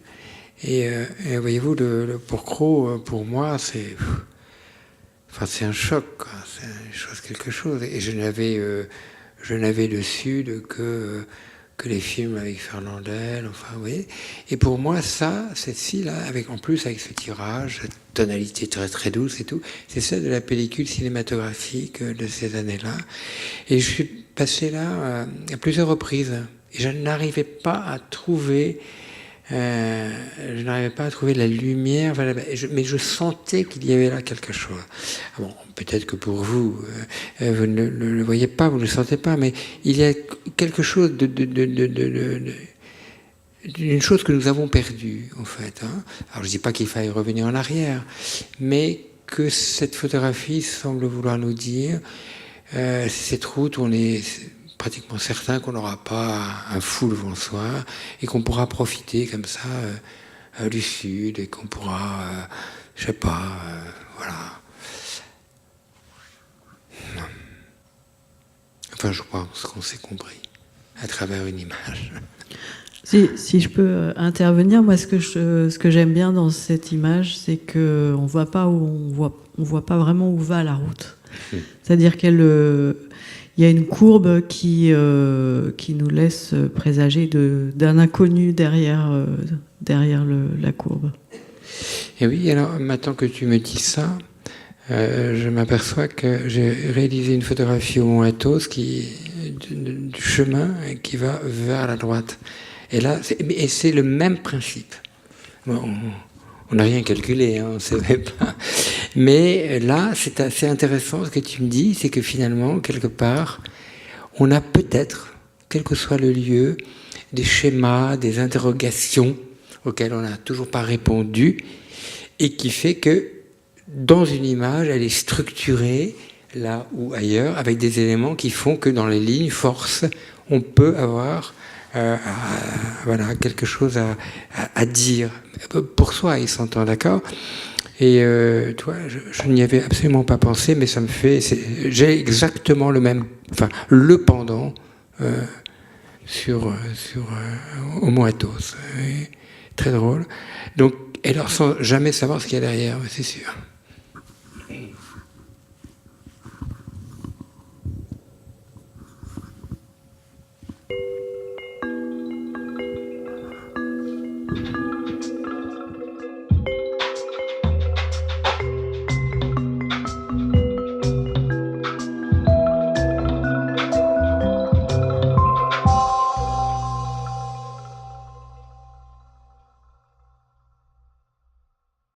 Et voyez-vous, le Port-Cros, pour moi, c'est un choc, quoi. C'est quelque chose. Et je n'avais le Sud que les films avec Fernandel, enfin, vous voyez. Et pour moi, cette-ci-là, en plus avec ce tirage, cette tonalité très très douce et tout, c'est ça de la pellicule cinématographique de ces années-là. Et je suis passé là à plusieurs reprises. Et je n'arrivais pas à trouver la lumière, mais je sentais qu'il y avait là quelque chose. Bon, peut-être que pour vous, vous ne le voyez pas, vous ne le sentez pas, mais il y a quelque chose d'une chose que nous avons perdue, en fait. Hein. Alors, je ne dis pas qu'il faille revenir en arrière, mais que cette photographie semble vouloir nous dire, cette route où on est pratiquement certain qu'on n'aura pas un fou devant soi et qu'on pourra profiter comme ça du sud et qu'on pourra, je sais pas, voilà. Enfin, je pense qu'on s'est compris à travers une image. Si je peux intervenir, moi, ce que j'aime bien dans cette image, c'est que on voit pas vraiment où va la route. C'est-à-dire il y a une courbe qui nous laisse présager d'un inconnu derrière la courbe. Et oui, alors maintenant que tu me dis ça, je m'aperçois que j'ai réalisé une photographie au Mont Athos du chemin qui va vers la droite. Et là, c'est le même principe. Bon, on n'a rien calculé, hein, on ne savait pas. Mais là, c'est assez intéressant ce que tu me dis, c'est que finalement, quelque part, on a peut-être, quel que soit le lieu, des schémas, des interrogations auxquelles on n'a toujours pas répondu, et qui fait que dans une image, elle est structurée là ou ailleurs, avec des éléments qui font que dans les lignes force, on peut avoir voilà, quelque chose à dire pour soi, il s'entend, d'accord. Et tu vois, je n'y avais absolument pas pensé, mais ça me fait... J'ai exactement le même... Enfin, le pendant sur Homo Athos. Très drôle. Donc, et alors sans jamais savoir ce qu'il y a derrière, c'est sûr.